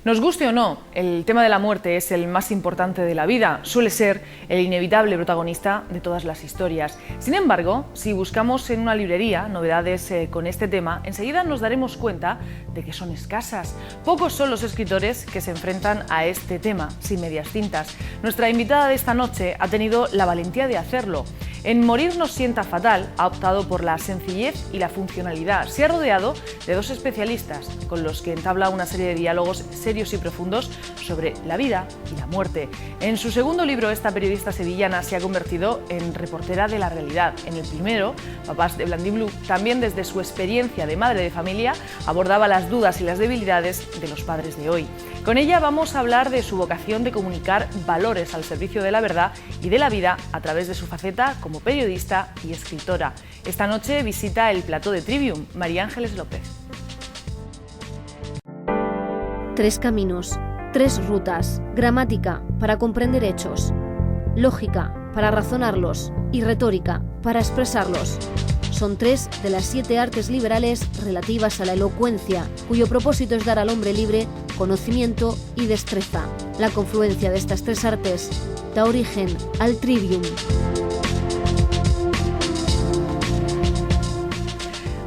Nos guste o no, el tema de la muerte es el más importante de la vida, suele ser el inevitable protagonista de todas las historias. Sin embargo, si buscamos en una librería novedades con este tema, enseguida nos daremos cuenta de que son escasas. Pocos son los escritores que se enfrentan a este tema, sin medias tintas. Nuestra invitada de esta noche ha tenido la valentía de hacerlo. En Morir nos sienta fatal ha optado por la sencillez y la funcionalidad. Se ha rodeado de dos especialistas con los que entabla una serie de diálogos serios y profundos sobre la vida y la muerte. En su segundo libro, esta periodista sevillana se ha convertido en reportera de la realidad. En el primero, Papás de Blandín-Blu, también desde su experiencia de madre de familia, abordaba las dudas y las debilidades de los padres de hoy. Con ella vamos a hablar de su vocación de comunicar valores al servicio de la verdad y de la vida a través de su faceta como periodista y escritora. Esta noche visita el plató de Trivium, María Ángeles López. 3 caminos, 3 rutas, gramática para comprender hechos, lógica para razonarlos y retórica para expresarlos. Son 3 de las 7 artes liberales relativas a la elocuencia, cuyo propósito es dar al hombre libre conocimiento y destreza. La confluencia de estas 3 artes da origen al Trivium.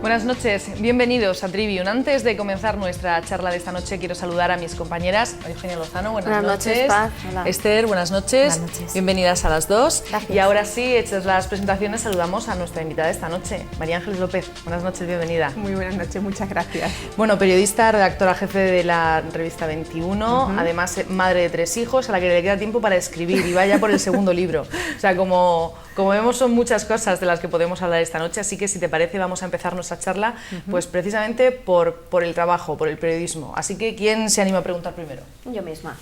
Buenas noches, bienvenidos a Trivium. Antes de comenzar nuestra charla de esta noche, quiero saludar a mis compañeras. Eugenia Lozano, buenas noches. Paz. Hola. Esther, buenas noches. Buenas noches. Bienvenidas a las dos. Gracias. Y ahora sí, hechas las presentaciones, saludamos a nuestra invitada de esta noche, María Ángeles López. Buenas noches, bienvenida. Muy buenas noches, muchas gracias. Bueno, periodista, redactora jefe de la revista 21, además madre de 3 hijos, a la que le queda tiempo para escribir y vaya por el segundo libro. O sea, como vemos, son muchas cosas de las que podemos hablar esta noche, así que si te parece vamos a empezar nuestra charla pues precisamente por el trabajo, por el periodismo. Así que, ¿quién se anima a preguntar primero? Yo misma.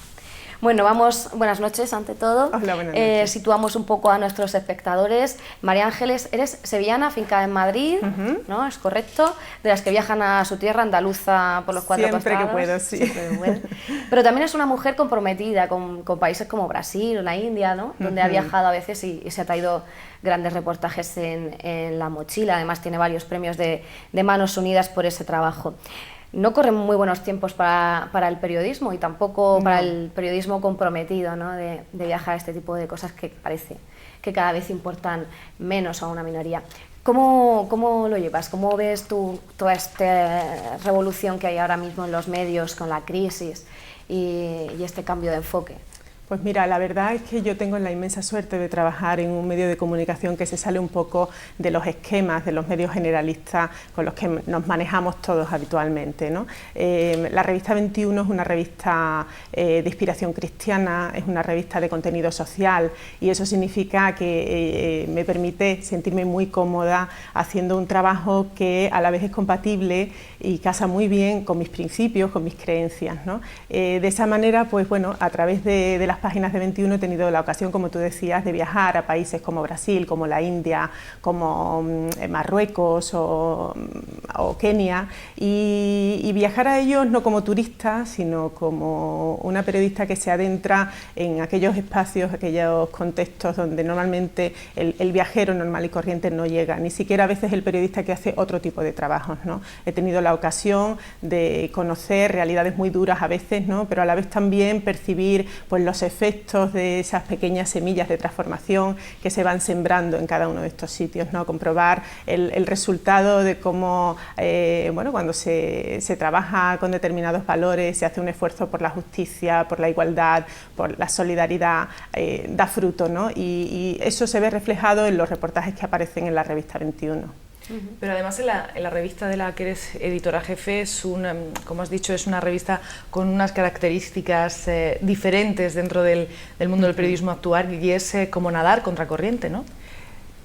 Bueno, buenas noches ante todo. Hola, buenas noches. Situamos un poco a nuestros espectadores. María Ángeles, eres sevillana, afincada en Madrid, ¿no? ¿Es correcto? De las que viajan a su tierra andaluza por los 4 Siempre costados. que puedo, sí. Siempre que puedo. Pero también es una mujer comprometida con países como Brasil o la India, ¿no? Donde ha viajado a veces y se ha traído grandes reportajes en la mochila. Además tiene varios premios de Manos Unidas por ese trabajo. No corren muy buenos tiempos para el periodismo y tampoco para el periodismo comprometido, ¿no? de viajar a este tipo de cosas que parece que cada vez importan menos a una minoría. ¿Cómo lo llevas? ¿Cómo ves tú toda esta revolución que hay ahora mismo en los medios con la crisis y este cambio de enfoque? Pues mira, la verdad es que yo tengo la inmensa suerte de trabajar en un medio de comunicación que se sale un poco de los esquemas, de los medios generalistas con los que nos manejamos todos habitualmente, ¿no? La revista 21 es una revista de inspiración cristiana, es una revista de contenido social y eso significa que me permite sentirme muy cómoda haciendo un trabajo que a la vez es compatible y casa muy bien con mis principios, con mis creencias, ¿no? De esa manera, pues bueno, a través de las páginas de 21 he tenido la ocasión, como tú decías, de viajar a países como Brasil, como la India, como Marruecos o Kenia y viajar a ellos no como turista, sino como una periodista que se adentra en aquellos espacios, aquellos contextos donde normalmente el viajero normal y corriente no llega, ni siquiera a veces el periodista que hace otro tipo de trabajos, ¿no? He tenido la ocasión de conocer realidades muy duras a veces, ¿no? Pero a la vez también percibir pues los efectos de esas pequeñas semillas de transformación que se van sembrando en cada uno de estos sitios, ¿no? Comprobar el resultado de cómo bueno, cuando se trabaja con determinados valores, se hace un esfuerzo por la justicia, por la igualdad, por la solidaridad, da fruto, ¿no? Y eso se ve reflejado en los reportajes que aparecen en la revista 21. Pero además en la revista de la que eres editora jefe, como has dicho, es una revista con unas características diferentes dentro del mundo del periodismo actual y es como nadar contracorriente, ¿no?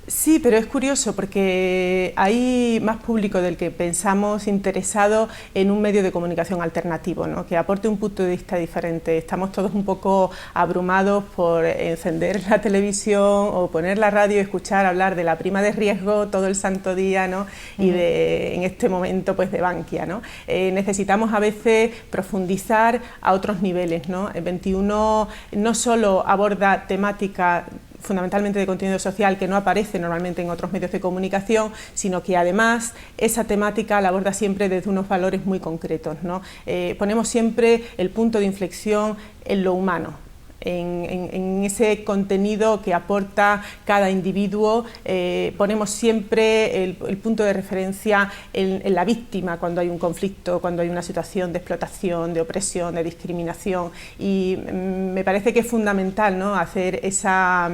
Sí, pero es curioso porque hay más público del que pensamos interesado en un medio de comunicación alternativo, ¿no? Que aporte un punto de vista diferente. Estamos todos un poco abrumados por encender la televisión o poner la radio y escuchar hablar de la prima de riesgo todo el santo día, ¿no? Y en este momento pues de Bankia, ¿no? Necesitamos a veces profundizar a otros niveles, ¿no? El 21 no solo aborda temáticas fundamentalmente de contenido social, que no aparece normalmente en otros medios de comunicación, sino que además esa temática la aborda siempre desde unos valores muy concretos, ¿no? Ponemos siempre el punto de inflexión en lo humano, en ese contenido que aporta cada individuo. Ponemos siempre el punto de referencia en la víctima cuando hay un conflicto, cuando hay una situación de explotación, de opresión, de discriminación, y me parece que es fundamental, ¿no?, hacer esa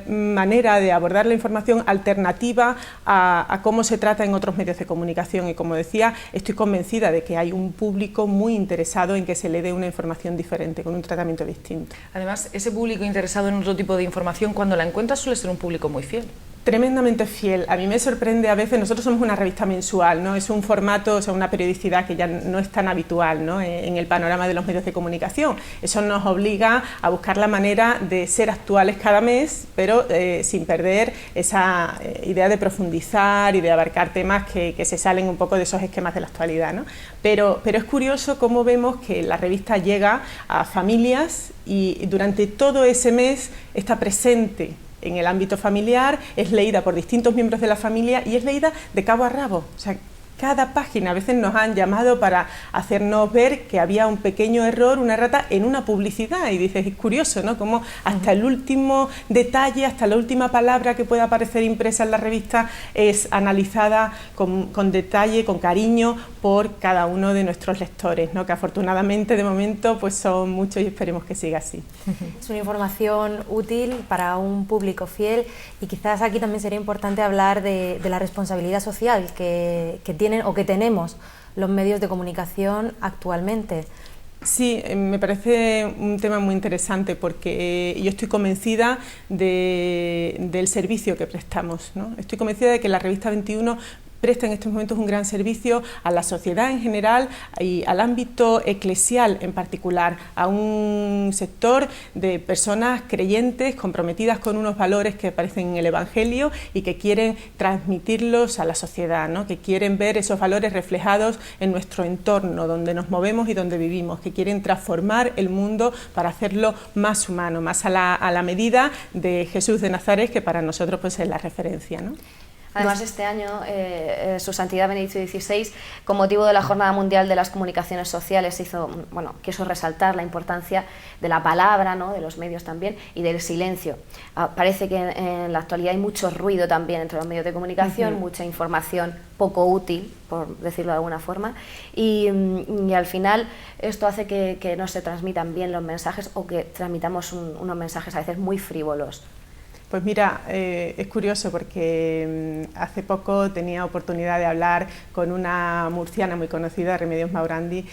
manera de abordar la información alternativa a cómo se trata en otros medios de comunicación, y como decía, estoy convencida de que hay un público muy interesado en que se le dé una información diferente, con un tratamiento distinto. Además, ese público interesado en otro tipo de información, cuando la encuentras, suele ser un público muy fiel. Tremendamente fiel. A mí me sorprende a veces, nosotros somos una revista mensual, ¿no? Es un formato, o sea, una periodicidad que ya no es tan habitual, ¿no?, en el panorama de los medios de comunicación. Eso nos obliga a buscar la manera de ser actuales cada mes, pero sin perder esa idea de profundizar y de abarcar temas que se salen un poco de esos esquemas de la actualidad, ¿no? Pero es curioso cómo vemos que la revista llega a familias y durante todo ese mes está presente en el ámbito familiar, es leída por distintos miembros de la familia y es leída de cabo a rabo. O sea, cada página, a veces nos han llamado para hacernos ver que había un pequeño error, una errata en una publicidad, y dices, es curioso, ¿no?, cómo hasta el último detalle, hasta la última palabra que pueda aparecer impresa en la revista es analizada con detalle, con cariño, por cada uno de nuestros lectores, ¿no?, que afortunadamente de momento pues son muchos y esperemos que siga así. Es una información útil para un público fiel, y quizás aquí también sería importante hablar de la responsabilidad social que tienen o que tenemos los medios de comunicación actualmente. Sí, me parece un tema muy interesante, porque yo estoy convencida del servicio que prestamos, ¿no? Estoy convencida de que la revista 21 presta en estos momentos un gran servicio a la sociedad en general y al ámbito eclesial en particular, a un sector de personas creyentes comprometidas con unos valores que aparecen en el Evangelio y que quieren transmitirlos a la sociedad, ¿no?, que quieren ver esos valores reflejados en nuestro entorno, donde nos movemos y donde vivimos, que quieren transformar el mundo para hacerlo más humano, más a la medida de Jesús de Nazaret, que para nosotros pues es la referencia, ¿no? Además, este año, Su Santidad Benedicto XVI, con motivo de la Jornada Mundial de las Comunicaciones Sociales, quiso resaltar la importancia de la palabra, ¿no?, de los medios también, y del silencio. Parece que en la actualidad hay mucho ruido también entre los medios de comunicación, mucha información poco útil, por decirlo de alguna forma, y al final esto hace que no se transmitan bien los mensajes, o que transmitamos unos mensajes a veces muy frívolos. Pues mira, es curioso porque hace poco tenía oportunidad de hablar con una murciana muy conocida, Remedios Maurandi,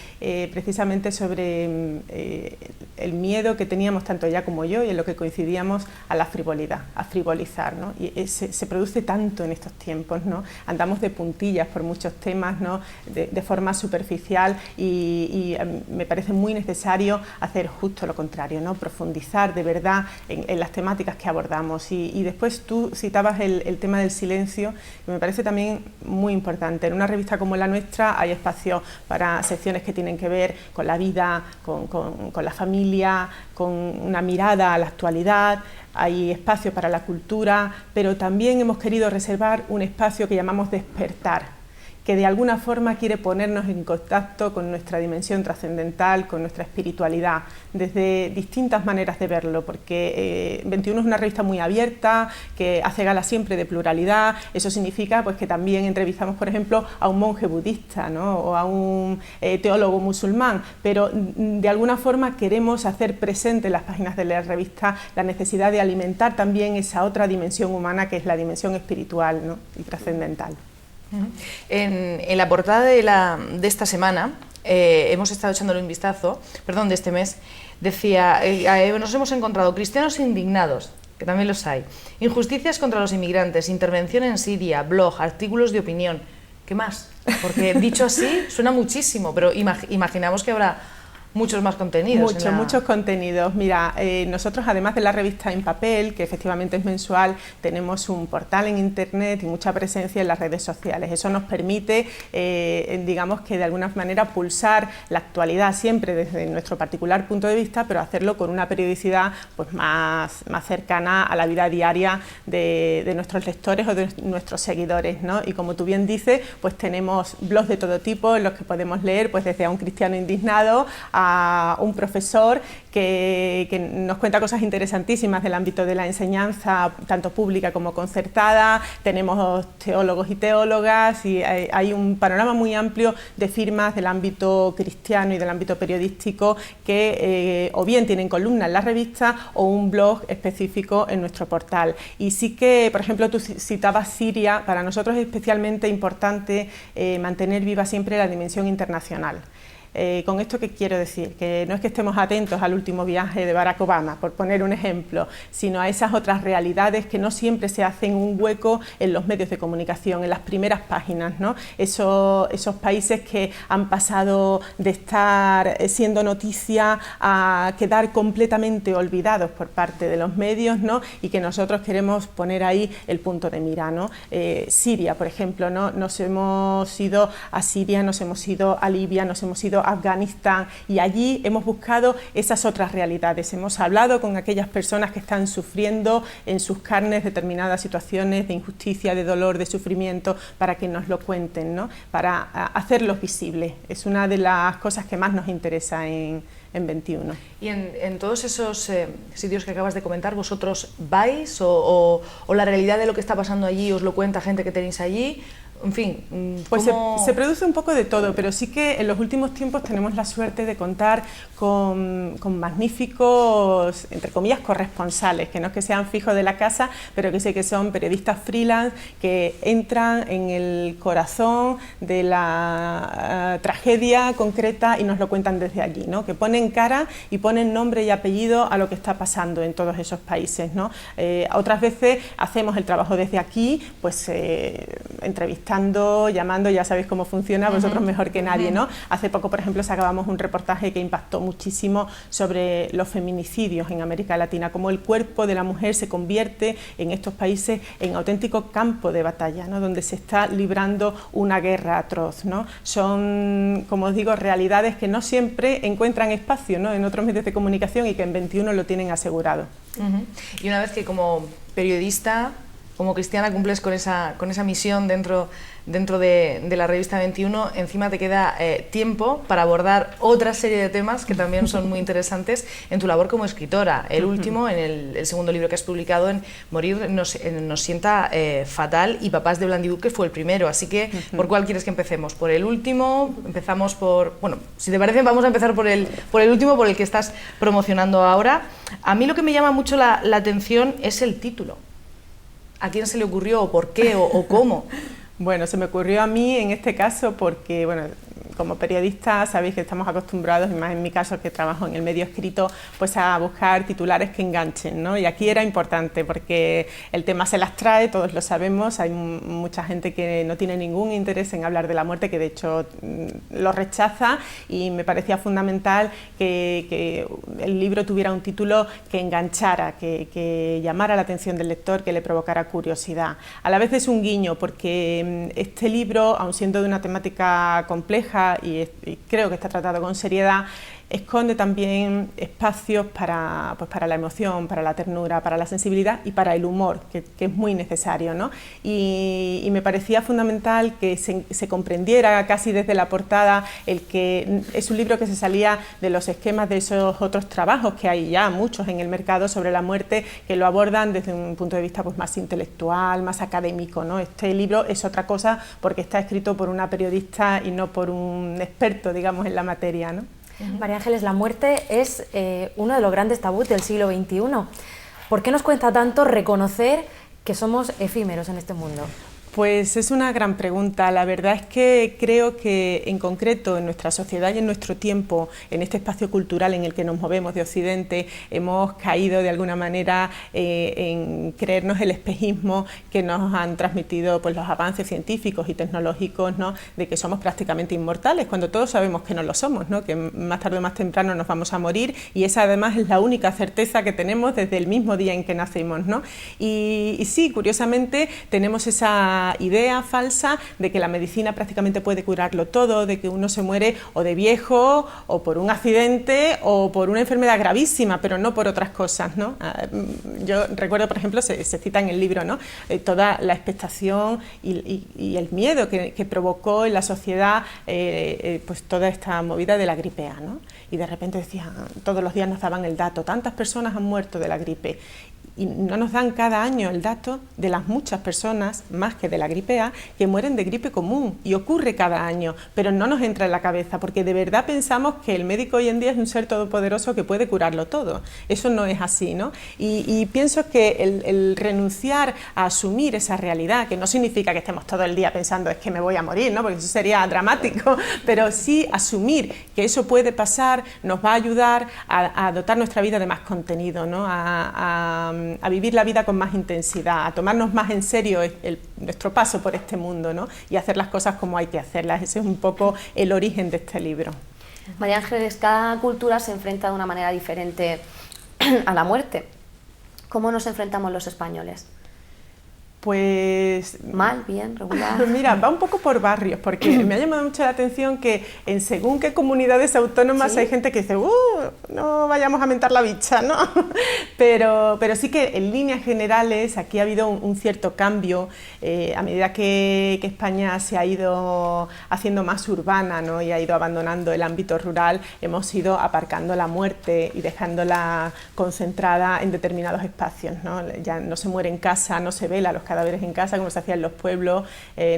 precisamente sobre el miedo que teníamos tanto ella como yo, y en lo que coincidíamos, a la frivolidad, a frivolizar, ¿no? Y se produce tanto en estos tiempos, ¿no? Andamos de puntillas por muchos temas, ¿no?, de forma superficial, y me parece muy necesario hacer justo lo contrario, ¿no?, profundizar de verdad en las temáticas que abordamos. Y después tú citabas el tema del silencio, que me parece también muy importante. En una revista como la nuestra hay espacio para secciones que tienen que ver con la vida, con la familia, con una mirada a la actualidad. Hay espacio para la cultura, pero también hemos querido reservar un espacio que llamamos despertar, que de alguna forma quiere ponernos en contacto con nuestra dimensión trascendental, con nuestra espiritualidad, desde distintas maneras de verlo, porque 21 es una revista muy abierta, que hace gala siempre de pluralidad. Eso significa pues que también entrevistamos, por ejemplo, a un monje budista, ¿no?, o a un teólogo musulmán, pero de alguna forma queremos hacer presente en las páginas de la revista la necesidad de alimentar también esa otra dimensión humana, que es la dimensión espiritual, ¿no?, y trascendental. En la portada de esta semana, hemos estado echándole un vistazo, de este mes, decía, nos hemos encontrado cristianos indignados, que también los hay, injusticias contra los inmigrantes, intervención en Siria, blog, artículos de opinión. ¿Qué más? Porque dicho así suena muchísimo, pero imaginamos que habrá muchos más contenidos. Muchos contenidos. Mira, nosotros además de la revista en papel, que efectivamente es mensual, tenemos un portal en internet y mucha presencia en las redes sociales. Eso nos permite, digamos que de alguna manera pulsar la actualidad siempre desde nuestro particular punto de vista, pero hacerlo con una periodicidad pues más cercana a la vida diaria de nuestros lectores o de nuestros seguidores, ¿no? Y como tú bien dices, pues tenemos blogs de todo tipo en los que podemos leer pues desde a un cristiano indignado a un profesor que nos cuenta cosas interesantísimas del ámbito de la enseñanza, tanto pública como concertada. Tenemos teólogos y teólogas y hay un panorama muy amplio de firmas del ámbito cristiano y del ámbito periodístico que o bien tienen columna en la revista o un blog específico en nuestro portal. Y sí que, por ejemplo, tú citabas Siria. Para nosotros es especialmente importante mantener viva siempre la dimensión internacional. Con esto, ¿qué quiero decir? Que no es que estemos atentos al último viaje de Barack Obama, por poner un ejemplo, sino a esas otras realidades que no siempre se hacen un hueco en los medios de comunicación, en las primeras páginas, ¿no? Esos países que han pasado de estar siendo noticia a quedar completamente olvidados por parte de los medios, ¿no? Y que nosotros queremos poner ahí el punto de mira, ¿no? Siria, por ejemplo, ¿no? Nos hemos ido a Siria, nos hemos ido a Libia, nos hemos ido a Afganistán y allí hemos buscado esas otras realidades. Hemos hablado con aquellas personas que están sufriendo en sus carnes determinadas situaciones de injusticia, de dolor, de sufrimiento, para que nos lo cuenten, ¿no? Para hacerlos visibles. Es una de las cosas que más nos interesa en 21. Y en todos esos sitios que acabas de comentar, ¿vosotros vais o la realidad de lo que está pasando allí os lo cuenta gente que tenéis allí? En fin, pues se produce un poco de todo, pero sí que en los últimos tiempos tenemos la suerte de contar con magníficos, entre comillas, corresponsales, que no es que sean fijos de la casa, pero que sé que son periodistas freelance que entran en el corazón de la tragedia concreta y nos lo cuentan desde allí, ¿no? Que ponen cara y ponen nombre y apellido a lo que está pasando en todos esos países, ¿no? Otras veces hacemos el trabajo desde aquí, pues entrevistando, llamando, ya sabéis cómo funciona, vosotros mejor que nadie, ¿no? Hace poco, por ejemplo, sacábamos un reportaje que impactó muchísimo sobre los feminicidios en América Latina, cómo el cuerpo de la mujer se convierte en estos países en auténtico campo de batalla, ¿no? Donde se está librando una guerra atroz, ¿no? Son, como os digo, realidades que no siempre encuentran espacio, ¿no? En otros medios de comunicación y que en 21 lo tienen asegurado. Y una vez que como periodista, como cristiana, cumples con esa misión dentro de la revista 21, encima te queda tiempo para abordar otra serie de temas que también son muy interesantes en tu labor como escritora. El último, en el segundo libro que has publicado, en Morir nos sienta fatal, y Papás de Blandibuc, que fue el primero. Así que, ¿por cuál quieres que empecemos? ¿Por el último? Empezamos por... Bueno, si te parece, vamos a empezar por el último, por el que estás promocionando ahora. A mí lo que me llama mucho la atención es el título. ¿A quién se le ocurrió, o por qué, o cómo? Bueno, se me ocurrió a mí en este caso porque, bueno, como periodista sabéis que estamos acostumbrados, y más en mi caso que trabajo en el medio escrito, pues a buscar titulares que enganchen, ¿no? Y aquí era importante porque el tema se las trae, todos lo sabemos, hay mucha gente que no tiene ningún interés en hablar de la muerte, que de hecho lo rechaza, y me parecía fundamental que el libro tuviera un título que enganchara, que llamara la atención del lector, que le provocara curiosidad. A la vez es un guiño porque este libro, aun siendo de una temática compleja, y creo que está tratado con seriedad, esconde también espacios para la emoción, para la ternura, para la sensibilidad y para el humor, que es muy necesario, ¿no? Y me parecía fundamental que se comprendiera casi desde la portada el que es un libro que se salía de los esquemas de esos otros trabajos que hay ya muchos en el mercado sobre la muerte, que lo abordan desde un punto de vista pues más intelectual, más académico, ¿no? Este libro es otra cosa porque está escrito por una periodista y no por un experto, digamos, en la materia, ¿no? María Ángeles, la muerte es uno de los grandes tabús del siglo XXI. ¿Por qué nos cuesta tanto reconocer que somos efímeros en este mundo? Pues es una gran pregunta. La verdad es que creo que en concreto en nuestra sociedad y en nuestro tiempo, en este espacio cultural en el que nos movemos de Occidente, hemos caído de alguna manera en creernos el espejismo que nos han transmitido pues, los avances científicos y tecnológicos, ¿no? De que somos prácticamente inmortales, cuando todos sabemos que no lo somos, ¿no? Que más tarde o más temprano nos vamos a morir, y esa además es la única certeza que tenemos desde el mismo día en que nacimos, ¿no? Y sí, curiosamente tenemos esa idea falsa de que la medicina prácticamente puede curarlo todo, de que uno se muere o de viejo o por un accidente o por una enfermedad gravísima, pero no por otras cosas, ¿no? Yo recuerdo, por ejemplo, se cita en el libro, ¿no? Toda la expectación y el miedo que provocó en la sociedad pues toda esta movida de la gripe A, ¿no? Y de repente decían, todos los días nos daban el dato, tantas personas han muerto de la gripe. Y no nos dan cada año el dato de las muchas personas, más que de la gripe A, que mueren de gripe común, y ocurre cada año, pero no nos entra en la cabeza, porque de verdad pensamos que el médico hoy en día es un ser todopoderoso que puede curarlo todo. Eso no es así, ¿no? Y pienso que el renunciar a asumir esa realidad, que no significa que estemos todo el día pensando es que me voy a morir, ¿no? Porque eso sería dramático, pero sí asumir que eso puede pasar nos va a ayudar a dotar nuestra vida de más contenido, ¿no? A vivir la vida con más intensidad, a tomarnos más en serio nuestro paso por este mundo, ¿no? Y hacer las cosas como hay que hacerlas. Ese es un poco el origen de este libro. María Ángeles, cada cultura se enfrenta de una manera diferente a la muerte. ¿Cómo nos enfrentamos los españoles? Pues... ¿Mal, bien, regular? Mira, va un poco por barrios, porque me ha llamado mucho la atención que en según qué comunidades autónomas ¿sí? Hay gente que dice, no vayamos a mentar la bicha, ¿no? Pero sí que en líneas generales aquí ha habido un cierto cambio a medida que España se ha ido haciendo más urbana, ¿no? Y ha ido abandonando el ámbito rural, hemos ido aparcando la muerte y dejándola concentrada en determinados espacios, ¿no? Ya no se muere en casa, no se vela los cadáveres en casa como se hacía en los pueblos,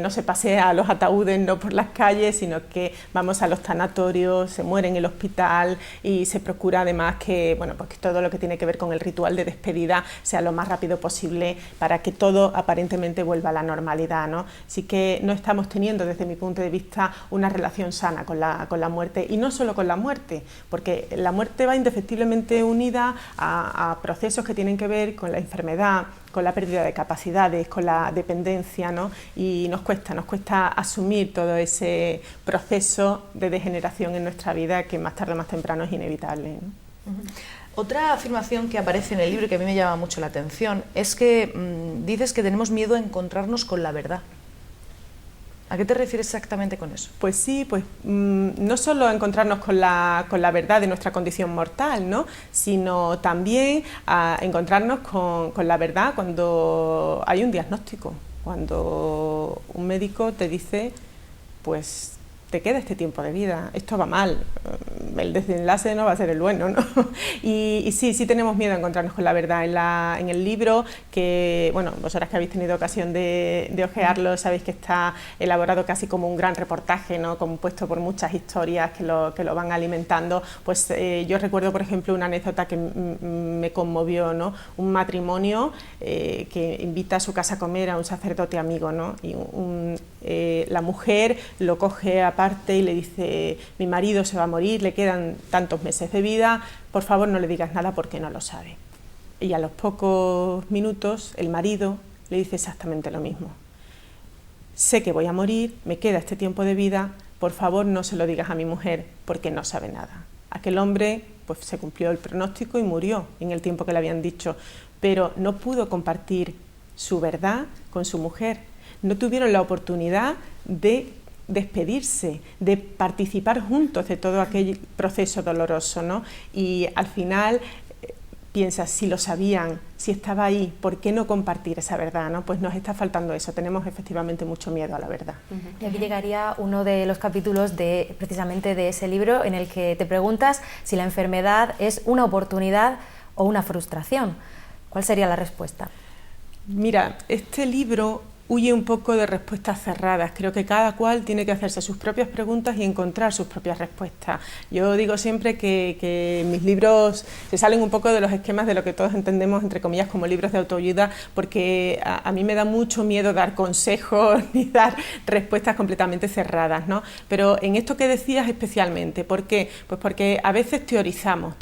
no se pasea a los ataúdes no por las calles, sino que vamos a los tanatorios, se muere en el hospital y se procura además que, bueno, pues que todo lo que tiene que ver con el ritual de despedida sea lo más rápido posible para que todo aparentemente vuelva a la normalidad, ¿no? Sí que no estamos teniendo desde mi punto de vista una relación sana con la muerte, y no solo con la muerte, porque la muerte va indefectiblemente unida a procesos que tienen que ver con la enfermedad, con la pérdida de capacidades, con la dependencia, ¿no? Y nos cuesta asumir todo ese proceso de degeneración en nuestra vida que más tarde o más temprano es inevitable, ¿no? Otra afirmación que aparece en el libro y que a mí me llama mucho la atención es que dices que tenemos miedo a encontrarnos con la verdad. ¿A qué te refieres exactamente con eso? Pues sí, pues no solo encontrarnos con la verdad de nuestra condición mortal, ¿no? Sino también a encontrarnos con la verdad cuando hay un diagnóstico, cuando un médico te dice, pues te queda este tiempo de vida, esto va mal, el desenlace no va a ser el bueno, ¿no? Y sí tenemos miedo a encontrarnos con la verdad. En el libro, que, bueno, vosotras que habéis tenido ocasión de ojearlo, sabéis que está elaborado casi como un gran reportaje, ¿no? Compuesto por muchas historias que lo van alimentando. Pues yo recuerdo, por ejemplo, una anécdota que me conmovió, ¿no? Un matrimonio que invita a su casa a comer a un sacerdote amigo, ¿no? Y la mujer lo coge aparte y le dice, mi marido se va a morir, le quedan tantos meses de vida, por favor no le digas nada porque no lo sabe. Y a los pocos minutos el marido le dice exactamente lo mismo. Sé que voy a morir, me queda este tiempo de vida, por favor no se lo digas a mi mujer porque no sabe nada. Aquel hombre pues se cumplió el pronóstico y murió en el tiempo que le habían dicho, pero no pudo compartir su verdad con su mujer. No tuvieron la oportunidad de despedirse, de participar juntos de todo aquel proceso doloroso, ¿no? Y al final piensas, si lo sabían, si estaba ahí, ¿por qué no compartir esa verdad, ¿no? Pues nos está faltando eso, tenemos efectivamente mucho miedo a la verdad. Y aquí llegaría uno de los capítulos precisamente de ese libro en el que te preguntas si la enfermedad es una oportunidad o una frustración. ¿Cuál sería la respuesta? Mira, este libro huye un poco de respuestas cerradas. Creo que cada cual tiene que hacerse sus propias preguntas y encontrar sus propias respuestas. Yo digo siempre que mis libros se salen un poco de los esquemas de lo que todos entendemos, entre comillas, como libros de autoayuda, porque a mí me da mucho miedo dar consejos ni dar respuestas completamente cerradas, ¿no? Pero en esto que decías especialmente, ¿por qué? Pues porque a veces teorizamos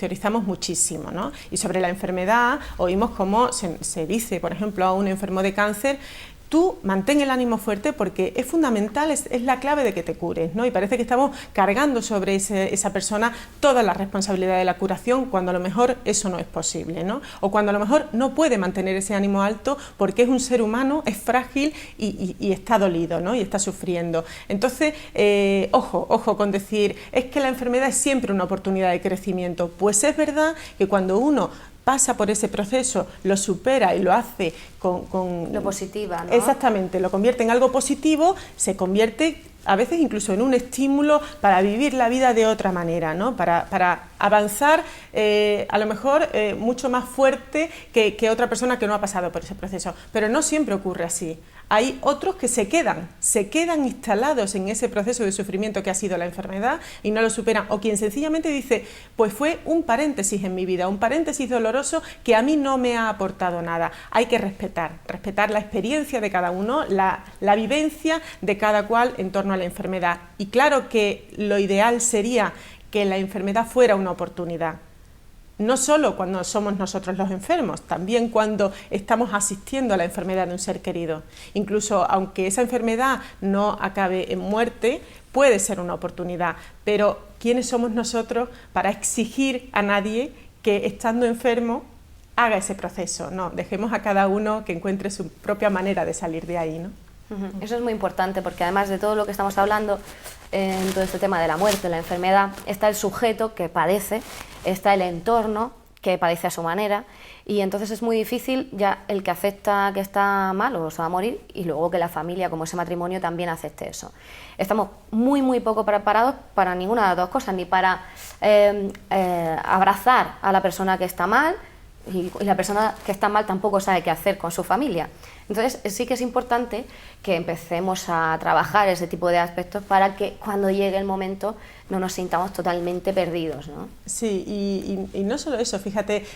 muchísimo, ¿no? Y sobre la enfermedad oímos cómo se dice, por ejemplo, a un enfermo de cáncer: tú mantén el ánimo fuerte porque es fundamental, es la clave de que te cures, ¿no? Y parece que estamos cargando sobre esa persona toda la responsabilidad de la curación, cuando a lo mejor eso no es posible, ¿no? O cuando a lo mejor no puede mantener ese ánimo alto porque es un ser humano, es frágil y está dolido, ¿no? Y está sufriendo. Entonces, ojo con decir, es que la enfermedad es siempre una oportunidad de crecimiento. Pues es verdad que cuando uno pasa por ese proceso, lo supera y lo hace con lo positiva, ¿no? Exactamente, lo convierte en algo positivo, se convierte a veces incluso en un estímulo para vivir la vida de otra manera, ¿no? Para avanzar a lo mejor mucho más fuerte que otra persona que no ha pasado por ese proceso. Pero no siempre ocurre así. Hay otros que se quedan instalados en ese proceso de sufrimiento que ha sido la enfermedad y no lo superan. O quien sencillamente dice, pues fue un paréntesis en mi vida, un paréntesis doloroso que a mí no me ha aportado nada. Hay que respetar la experiencia de cada uno, la vivencia de cada cual en torno a la enfermedad. Y claro que lo ideal sería que la enfermedad fuera una oportunidad. No solo cuando somos nosotros los enfermos, también cuando estamos asistiendo a la enfermedad de un ser querido. Incluso aunque esa enfermedad no acabe en muerte, puede ser una oportunidad. Pero ¿quiénes somos nosotros para exigir a nadie que estando enfermo haga ese proceso? No, dejemos a cada uno que encuentre su propia manera de salir de ahí, ¿no? Eso es muy importante porque además de todo lo que estamos hablando en todo este tema de la muerte, la enfermedad, está el sujeto que padece, está el entorno que padece a su manera y entonces es muy difícil ya el que acepta que está mal o se va a morir y luego que la familia, como ese matrimonio, también acepte eso. Estamos muy poco preparados para ninguna de las dos cosas, ni para abrazar a la persona que está mal y la persona que está mal tampoco sabe qué hacer con su familia. Entonces sí que es importante que empecemos a trabajar ese tipo de aspectos para que cuando llegue el momento no nos sintamos totalmente perdidos, ¿no? Sí, y no solo eso, fíjate,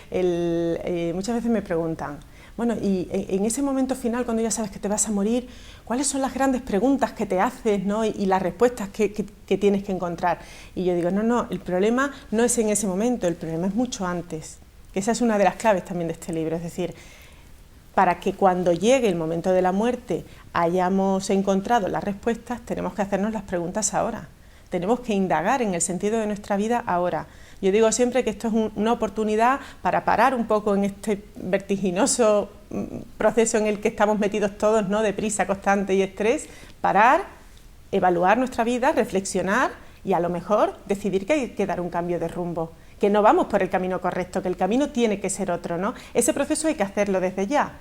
muchas veces me preguntan, bueno, y en ese momento final, cuando ya sabes que te vas a morir, ¿cuáles son las grandes preguntas que te haces, ¿no? y las respuestas que tienes que encontrar? Y yo digo, no, el problema no es en ese momento, el problema es mucho antes, que esa es una de las claves también de este libro, es decir, para que cuando llegue el momento de la muerte hayamos encontrado las respuestas, tenemos que hacernos las preguntas ahora. Tenemos que indagar en el sentido de nuestra vida ahora. Yo digo siempre que esto es una oportunidad para parar un poco en este vertiginoso proceso en el que estamos metidos todos, ¿no? De prisa constante y estrés, parar, evaluar nuestra vida, reflexionar y a lo mejor decidir que hay que dar un cambio de rumbo, que no vamos por el camino correcto, que el camino tiene que ser otro, ¿no? Ese proceso hay que hacerlo desde ya,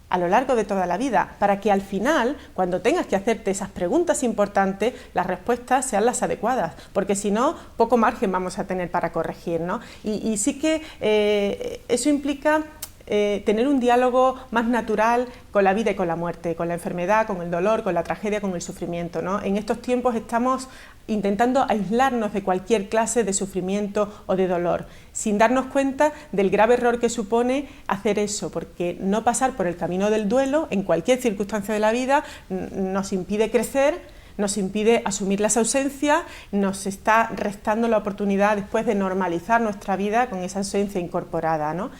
a lo largo de toda la vida, para que al final, cuando tengas que hacerte esas preguntas importantes, las respuestas sean las adecuadas, porque si no, poco margen vamos a tener para corregir, ¿no? Y sí que eso implica tener un diálogo más natural con la vida y con la muerte, con la enfermedad, con el dolor, con la tragedia, con el sufrimiento, ¿no? En estos tiempos estamos intentando aislarnos de cualquier clase de sufrimiento o de dolor, sin darnos cuenta del grave error que supone hacer eso, porque no pasar por el camino del duelo en cualquier circunstancia de la vida nos impide crecer, nos impide asumir las ausencias, nos está restando la oportunidad después de normalizar nuestra vida con esa ausencia incorporada, ¿no?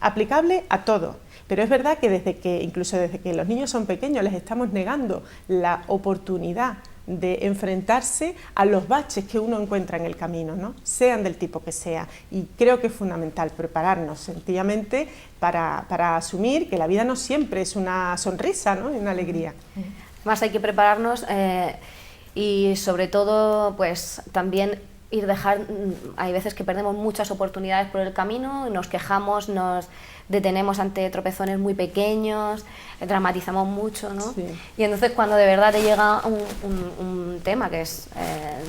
Aplicable a todo, pero es verdad que incluso desde que los niños son pequeños les estamos negando la oportunidad de enfrentarse a los baches que uno encuentra en el camino, ¿no? Sean del tipo que sea, y creo que es fundamental prepararnos sencillamente para asumir que la vida no siempre es una sonrisa, ¿no? Y una alegría. Más hay que prepararnos y sobre todo pues también hay veces que perdemos muchas oportunidades por el camino, nos quejamos, nos detenemos ante tropezones muy pequeños, dramatizamos mucho, ¿no? Sí. Y entonces cuando de verdad te llega un tema que es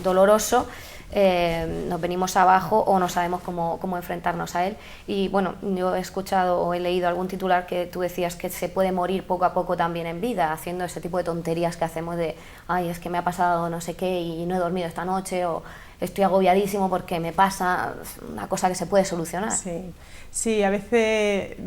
doloroso, nos venimos abajo o no sabemos cómo enfrentarnos a él. Y bueno, yo he escuchado o he leído algún titular que tú decías que se puede morir poco a poco también en vida, haciendo ese tipo de tonterías que hacemos de, ay, es que me ha pasado no sé qué y no he dormido esta noche, o estoy agobiadísimo porque me pasa, una cosa que se puede solucionar. Sí, a veces,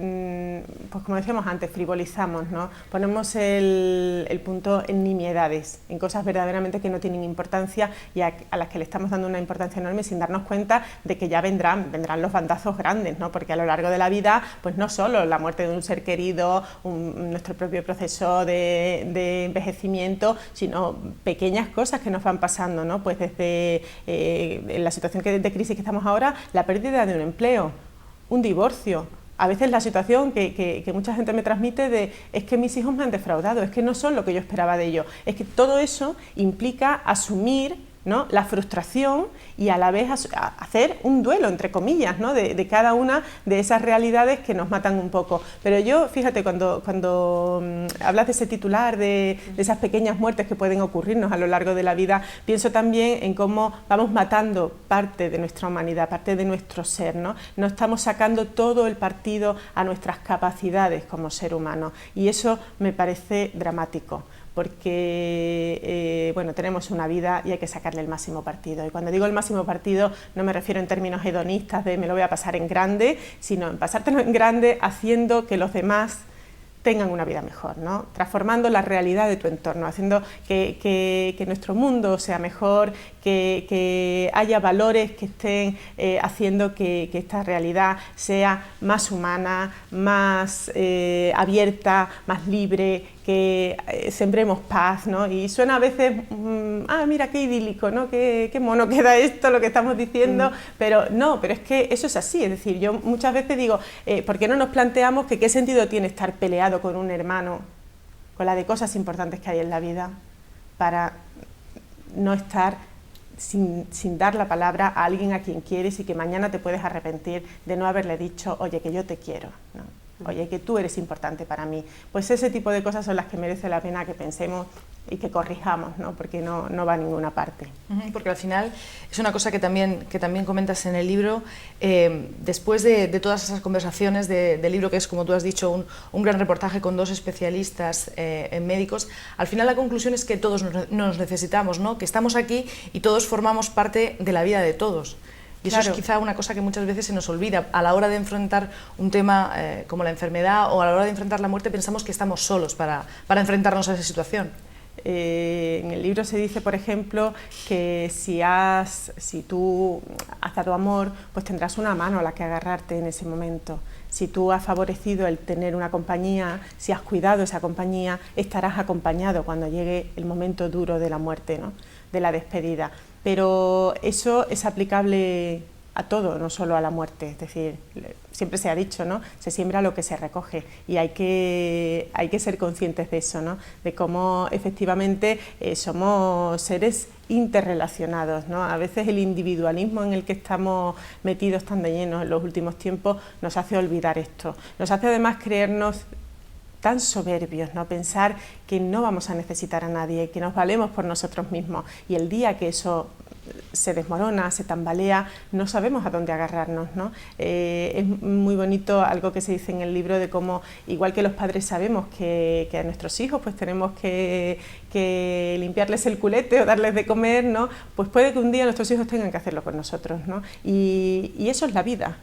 pues como decíamos antes, frivolizamos, ¿no? Ponemos el punto en nimiedades, en cosas verdaderamente que no tienen importancia y a las que le estamos dando una importancia enorme sin darnos cuenta de que ya vendrán los bandazos grandes, ¿no? Porque a lo largo de la vida, pues no solo la muerte de un ser querido, nuestro propio proceso de envejecimiento, sino pequeñas cosas que nos van pasando, ¿no? Pues desde en la situación de crisis que estamos ahora, la pérdida de un empleo, un divorcio. A veces la situación que mucha gente me transmite es que mis hijos me han defraudado, es que no son lo que yo esperaba de ellos. Es que todo eso implica asumir, ¿no?, la frustración y a la vez hacer un duelo, entre comillas, ¿no?, de cada una de esas realidades que nos matan un poco. Pero yo, fíjate, cuando hablas de ese titular, de esas pequeñas muertes que pueden ocurrirnos a lo largo de la vida, pienso también en cómo vamos matando parte de nuestra humanidad, parte de nuestro ser, ¿no? No estamos sacando todo el partido a nuestras capacidades como ser humano, y eso me parece dramático. Porque bueno, tenemos una vida y hay que sacarle el máximo partido. Y cuando digo el máximo partido no me refiero en términos hedonistas de me lo voy a pasar en grande, sino en pasártelo en grande haciendo que los demás tengan una vida mejor, ¿no? Transformando la realidad de tu entorno, haciendo que nuestro mundo sea mejor, que haya valores que estén haciendo que esta realidad sea más humana, más abierta, más libre, que sembremos paz, ¿no? Y suena a veces, mira qué idílico, ¿no? Qué mono queda esto, lo que estamos diciendo, pero no, pero es que eso es así. Es decir, yo muchas veces digo, ¿por qué no nos planteamos que qué sentido tiene estar peleado con un hermano, con la de cosas importantes que hay en la vida, para no estar sin dar la palabra a alguien a quien quieres y que mañana te puedes arrepentir de no haberle dicho, oye, que yo te quiero, ¿no? Oye, que tú eres importante para mí? Pues ese tipo de cosas son las que merece la pena que pensemos y que corrijamos, ¿no? Porque no va a ninguna parte. Porque al final es una cosa que también comentas en el libro, después de todas esas conversaciones del libro, que es, como tú has dicho, un gran reportaje con dos especialistas en médicos, al final la conclusión es que todos nos necesitamos, ¿no? Que estamos aquí y todos formamos parte de la vida de todos. Y eso, claro, es quizá una cosa que muchas veces se nos olvida. A la hora de enfrentar un tema como la enfermedad o a la hora de enfrentar la muerte, pensamos que estamos solos para enfrentarnos a esa situación. En el libro se dice, por ejemplo, que si tú has dado amor, pues tendrás una mano a la que agarrarte en ese momento. Si tú has favorecido el tener una compañía, si has cuidado esa compañía, estarás acompañado cuando llegue el momento duro de la muerte, ¿no?, de la despedida. Pero eso es aplicable a todo, no solo a la muerte. Es decir, siempre se ha dicho, ¿no?, se siembra lo que se recoge, y hay que ser conscientes de eso, ¿no?, de cómo efectivamente somos seres interrelacionados, ¿no? A veces el individualismo en el que estamos metidos tan de lleno en los últimos tiempos nos hace olvidar esto, nos hace además creernos tan soberbios, ¿no?, pensar que no vamos a necesitar a nadie, que nos valemos por nosotros mismos, y el día que eso se desmorona, se tambalea, no sabemos a dónde agarrarnos, ¿no? Es muy bonito algo que se dice en el libro de cómo, igual que los padres sabemos que a nuestros hijos pues tenemos que limpiarles el culete o darles de comer, ¿no?, pues puede que un día nuestros hijos tengan que hacerlo con nosotros, ¿no? Y eso es la vida,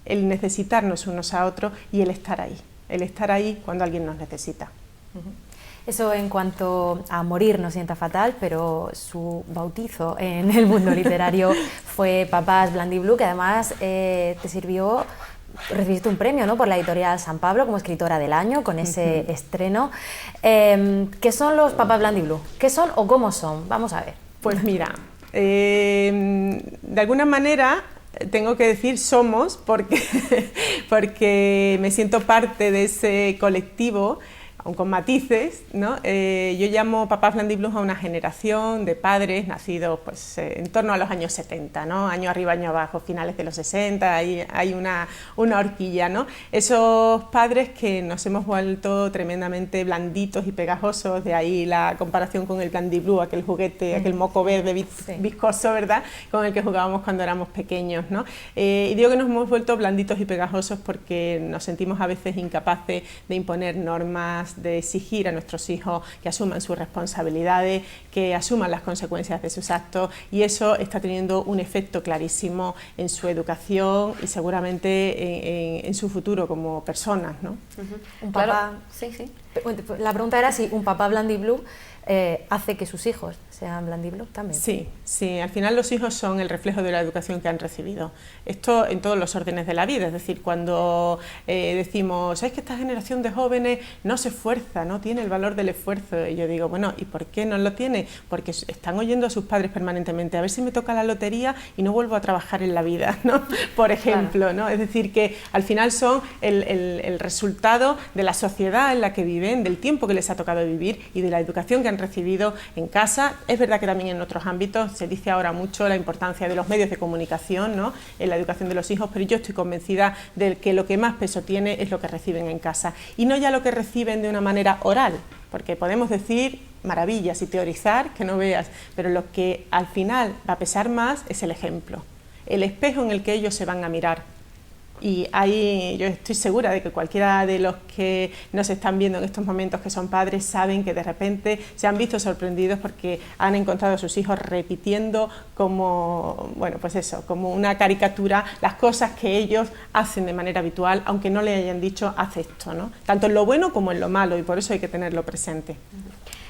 el necesitarnos unos a otros y el estar ahí cuando alguien nos necesita. Eso en cuanto a morir no sienta fatal, pero su bautizo en el mundo literario fue Papás Blandiblu, que además recibiste un premio, ¿no?, por la editorial San Pablo como escritora del año, con ese estreno. ¿Qué son los Papás Blandiblu? ¿Qué son o cómo son? Vamos a ver. Pues mira, de alguna manera tengo que decir somos porque me siento parte de ese colectivo, aun con matices, ¿no? Yo llamo papás blandiblues a una generación de padres nacidos pues, en torno a los años 70, ¿no? Año arriba, año abajo, finales de los 60, ahí hay una horquilla, ¿no? Esos padres que nos hemos vuelto tremendamente blanditos y pegajosos, de ahí la comparación con el blandiblue, aquel juguete, aquel moco verde viscoso, ¿verdad?, con el que jugábamos cuando éramos pequeños, ¿no? Y digo que nos hemos vuelto blanditos y pegajosos porque nos sentimos a veces incapaces de imponer normas, de exigir a nuestros hijos que asuman sus responsabilidades, que asuman las consecuencias de sus actos, y eso está teniendo un efecto clarísimo en su educación y seguramente en su futuro como personas, ¿no? Un papá, claro. Sí. La pregunta era si un papá blandiblue hace que sus hijos sean blandiblue también. Sí, al final los hijos son el reflejo de la educación que han recibido. Esto en todos los órdenes de la vida, es decir, cuando decimos, es que esta generación de jóvenes no se esfuerza, no tiene el valor del esfuerzo, y yo digo, bueno, ¿y por qué no lo tiene? Porque están oyendo a sus padres permanentemente, a ver si me toca la lotería y no vuelvo a trabajar en la vida, ¿no? Por ejemplo, ¿no? Es decir, que al final son el resultado de la sociedad en la que viven, del tiempo que les ha tocado vivir y de la educación que han recibido en casa. Es verdad que también en otros ámbitos se dice ahora mucho la importancia de los medios de comunicación, ¿no?, en la educación de los hijos, pero yo estoy convencida de que lo que más peso tiene es lo que reciben en casa, y no ya lo que reciben de una manera oral, porque podemos decir maravillas y teorizar que no veas, pero lo que al final va a pesar más es el ejemplo, el espejo en el que ellos se van a mirar. Y ahí yo estoy segura de que cualquiera de los que nos están viendo en estos momentos que son padres saben que de repente se han visto sorprendidos porque han encontrado a sus hijos repitiendo como, bueno, pues eso, como una caricatura las cosas que ellos hacen de manera habitual, aunque no le hayan dicho haz esto, ¿no? Tanto en lo bueno como en lo malo, y por eso hay que tenerlo presente.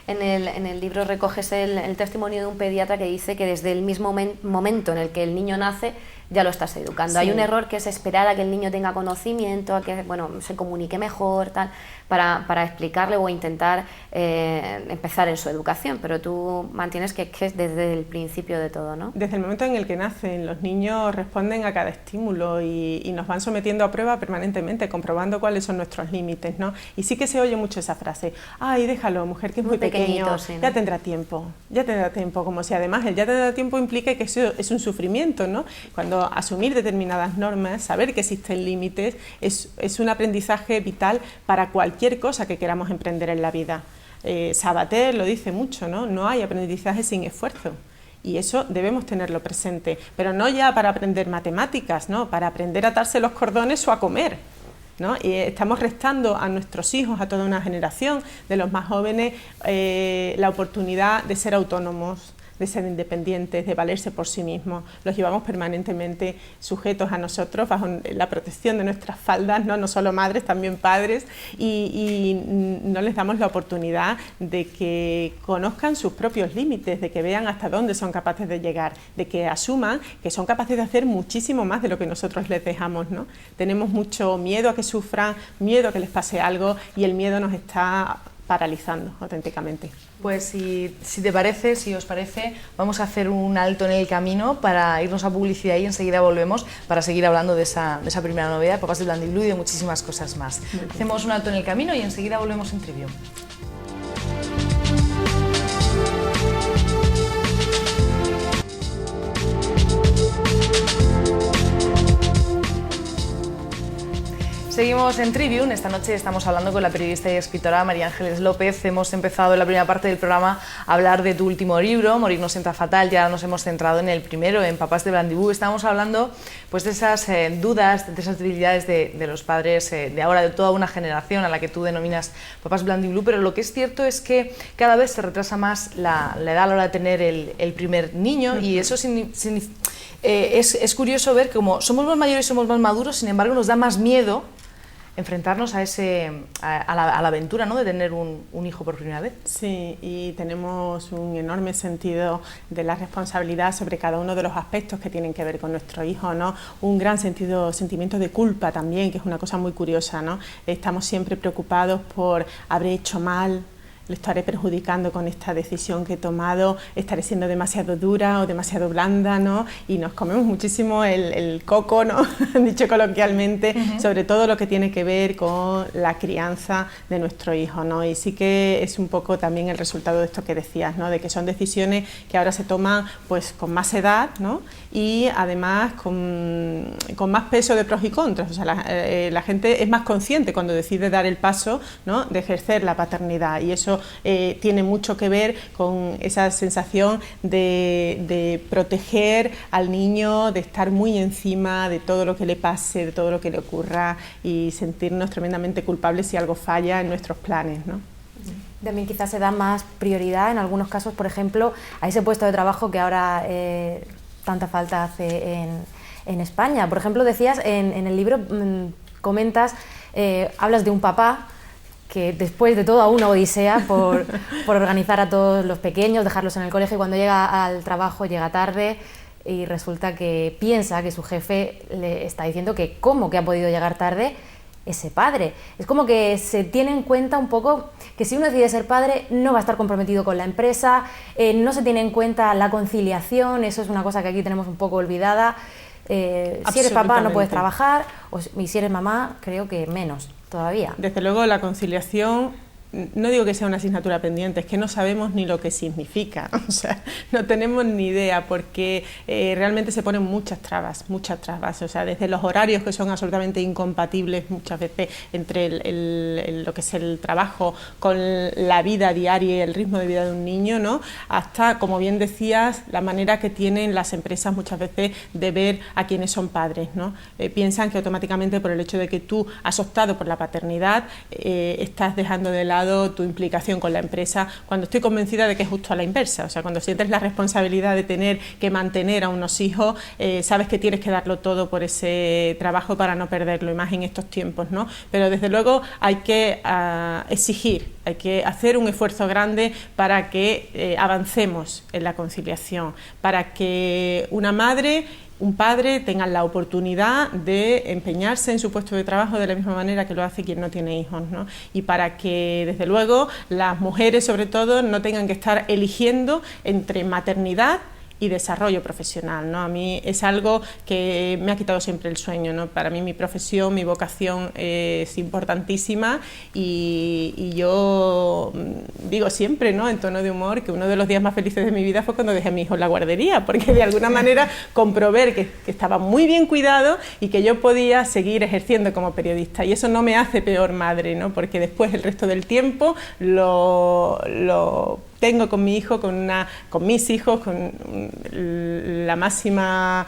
En el libro recoges el testimonio de un pediatra que dice que desde el mismo momento en el que el niño nace ya lo estás educando. Sí. Hay un error que es esperar a que el niño tenga conocimiento, a que se comunique mejor, tal, para explicarle o intentar empezar en su educación, pero tú mantienes que es desde el principio de todo, ¿no? Desde el momento en el que nacen, los niños responden a cada estímulo y nos van sometiendo a prueba permanentemente, comprobando cuáles son nuestros límites, ¿no? Y sí que se oye mucho esa frase, ay, déjalo, mujer, que es muy pequeño, sí, ¿no? Ya tendrá tiempo, como si además el ya tendrá tiempo implica que eso es un sufrimiento, ¿no? Cuando asumir determinadas normas, saber que existen límites, es un aprendizaje vital para cualquier cosa que queramos emprender en la vida. Sabater lo dice mucho, ¿no? No hay aprendizaje sin esfuerzo. Y eso debemos tenerlo presente, pero no ya para aprender matemáticas, ¿no? Para aprender a atarse los cordones o a comer, ¿no? Y estamos restando a nuestros hijos, a toda una generación de los más jóvenes, la oportunidad de ser autónomos, de ser independientes, de valerse por sí mismos. Los llevamos permanentemente sujetos a nosotros, bajo la protección de nuestras faldas, no solo madres, también padres, y no les damos la oportunidad de que conozcan sus propios límites, de que vean hasta dónde son capaces de llegar, de que asuman que son capaces de hacer muchísimo más de lo que nosotros les dejamos, ¿no? Tenemos mucho miedo a que sufran, miedo a que les pase algo, y el miedo nos está paralizando auténticamente. Pues si te parece, si os parece, vamos a hacer un alto en el camino para irnos a publicidad y enseguida volvemos para seguir hablando de esa primera novedad de Papás de Blandiblue y de muchísimas cosas más. Hacemos un alto en el camino y enseguida volvemos en Trivium. Seguimos en Trivium. Esta noche estamos hablando con la periodista y escritora María Ángeles López. Hemos empezado en la primera parte del programa a hablar de tu último libro, Morir no sienta fatal. Ya nos hemos centrado en el primero, en Papás de Blandiblue. Estamos hablando pues, de esas dudas, de esas debilidades de los padres de ahora, de toda una generación a la que tú denominas Papás Blandiblue. Pero lo que es cierto es que cada vez se retrasa más la edad a la hora de tener el primer niño, y eso es curioso ver cómo somos más mayores y somos más maduros, sin embargo nos da más miedo enfrentarnos a la aventura, ¿no?, de tener un hijo por primera vez. Sí, y tenemos un enorme sentido de la responsabilidad sobre cada uno de los aspectos que tienen que ver con nuestro hijo, ¿no? Un gran sentimiento de culpa también, que es una cosa muy curiosa, ¿no? Estamos siempre preocupados por haber hecho mal, le estaré perjudicando con esta decisión que he tomado, estaré siendo demasiado dura o demasiado blanda, ¿no? Y nos comemos muchísimo el coco, ¿no? Dicho coloquialmente, sobre todo lo que tiene que ver con la crianza de nuestro hijo, ¿no? Y sí que es un poco también el resultado de esto que decías, ¿no? De que son decisiones que ahora se toman pues con más edad, ¿no? Y además con más peso de pros y contras. O sea, la gente es más consciente cuando decide dar el paso, ¿no? De ejercer la paternidad, y eso tiene mucho que ver con esa sensación de proteger al niño, de estar muy encima de todo lo que le pase, de todo lo que le ocurra, y sentirnos tremendamente culpables si algo falla en nuestros planes, ¿no? También quizás se da más prioridad en algunos casos, por ejemplo, a ese puesto de trabajo que ahora tanta falta hace en España. Por ejemplo, decías en el libro, comentas, hablas de un papá que después de toda una odisea por organizar a todos los pequeños, dejarlos en el colegio, y cuando llega al trabajo llega tarde y resulta que piensa que su jefe le está diciendo que cómo que ha podido llegar tarde ese padre. Es como que se tiene en cuenta un poco que si uno decide ser padre no va a estar comprometido con la empresa, no se tiene en cuenta la conciliación, eso es una cosa que aquí tenemos un poco olvidada. Si eres papá no puedes trabajar, y si eres mamá creo que menos todavía. Desde luego la conciliación, no digo que sea una asignatura pendiente, es que no sabemos ni lo que significa, o sea, no tenemos ni idea, porque realmente se ponen muchas trabas, o sea, desde los horarios que son absolutamente incompatibles muchas veces entre lo que es el trabajo con la vida diaria y el ritmo de vida de un niño, ¿no? Hasta, como bien decías, la manera que tienen las empresas muchas veces de ver a quienes son padres, ¿no? Piensan que automáticamente por el hecho de que tú has optado por la paternidad, estás dejando de lado tu implicación con la empresa, cuando estoy convencida de que es justo a la inversa. O sea, cuando sientes la responsabilidad de tener que mantener a unos hijos, sabes que tienes que darlo todo por ese trabajo para no perderlo, y más en estos tiempos, ¿no? Pero desde luego hay que exigir, hay que hacer un esfuerzo grande para que avancemos en la conciliación, para que una madre, un padre tengan la oportunidad de empeñarse en su puesto de trabajo de la misma manera que lo hace quien no tiene hijos, ¿no? Y para que, desde luego, las mujeres, sobre todo, no tengan que estar eligiendo entre maternidad y desarrollo profesional, ¿no? A mí es algo que me ha quitado siempre el sueño, ¿no? Para mí mi profesión, mi vocación es importantísima, y yo digo siempre, ¿no?, en tono de humor, que uno de los días más felices de mi vida fue cuando dejé a mi hijo en la guardería, porque de alguna manera comprobé que estaba muy bien cuidado y que yo podía seguir ejerciendo como periodista, y eso no me hace peor madre, ¿no?, porque después el resto del tiempo lo tengo con mi hijo, con mis hijos, con el máximo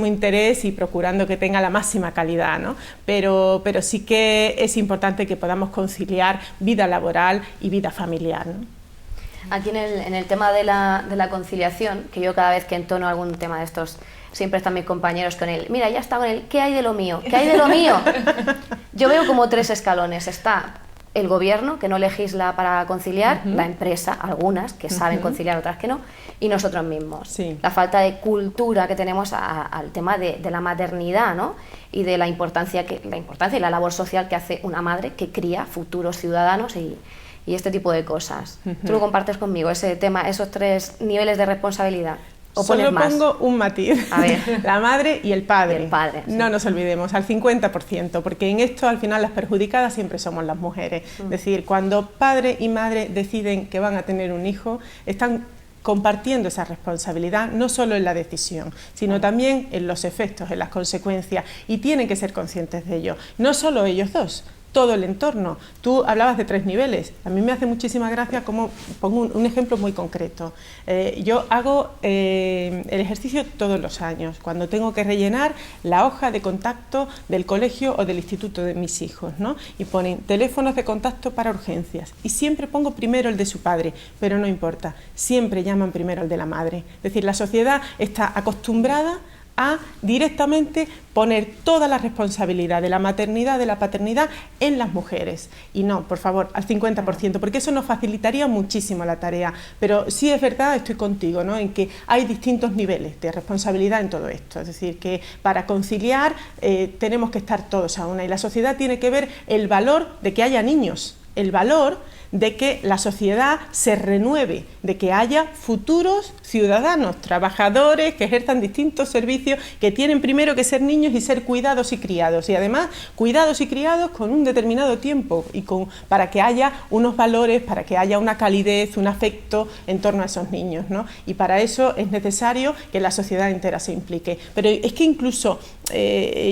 interés y procurando que tenga la máxima calidad, ¿no? Pero sí que es importante que podamos conciliar vida laboral y vida familiar, ¿no? Aquí en el tema de la conciliación, que yo cada vez que entono algún tema de estos, siempre están mis compañeros con él, mira, ya está con él, ¿qué hay de lo mío? ¿Qué hay de lo mío? Yo veo como 3 escalones. Está el gobierno, que no legisla para conciliar, la empresa, algunas que saben conciliar, otras que no, y nosotros mismos. Sí. La falta de cultura que tenemos al tema de la maternidad, ¿no? Y de la importancia y la labor social que hace una madre que cría futuros ciudadanos y este tipo de cosas. ¿Tú lo compartes conmigo, ese tema, esos 3 niveles de responsabilidad? Solo pongo un matiz, a ver. La madre y el padre. Y el padre, sí. No nos olvidemos, al 50%, porque en esto al final las perjudicadas siempre somos las mujeres. Es decir, cuando padre y madre deciden que van a tener un hijo, están compartiendo esa responsabilidad, no solo en la decisión, sino también en los efectos, en las consecuencias, y tienen que ser conscientes de ello. No solo ellos dos, todo el entorno. Tú hablabas de 3 niveles. A mí me hace muchísima gracia, como pongo un ejemplo muy concreto. Yo hago el ejercicio todos los años, cuando tengo que rellenar la hoja de contacto del colegio o del instituto de mis hijos, ¿no? Y ponen teléfonos de contacto para urgencias. Y siempre pongo primero el de su padre, pero no importa, siempre llaman primero el de la madre. Es decir, la sociedad está acostumbrada a directamente poner toda la responsabilidad de la maternidad, de la paternidad en las mujeres. Y no, por favor, al 50%, porque eso nos facilitaría muchísimo la tarea. Pero sí es verdad, estoy contigo, ¿no?, en que hay distintos niveles de responsabilidad en todo esto. Es decir, que para conciliar tenemos que estar todos a una, y la sociedad tiene que ver el valor de que haya niños, el valor de que la sociedad se renueve, de que haya futuros ciudadanos, trabajadores que ejerzan distintos servicios, que tienen primero que ser niños y ser cuidados y criados, y además cuidados y criados con un determinado tiempo y para que haya unos valores, para que haya una calidez, un afecto en torno a esos niños, ¿no? Y para eso es necesario que la sociedad entera se implique. Pero es que incluso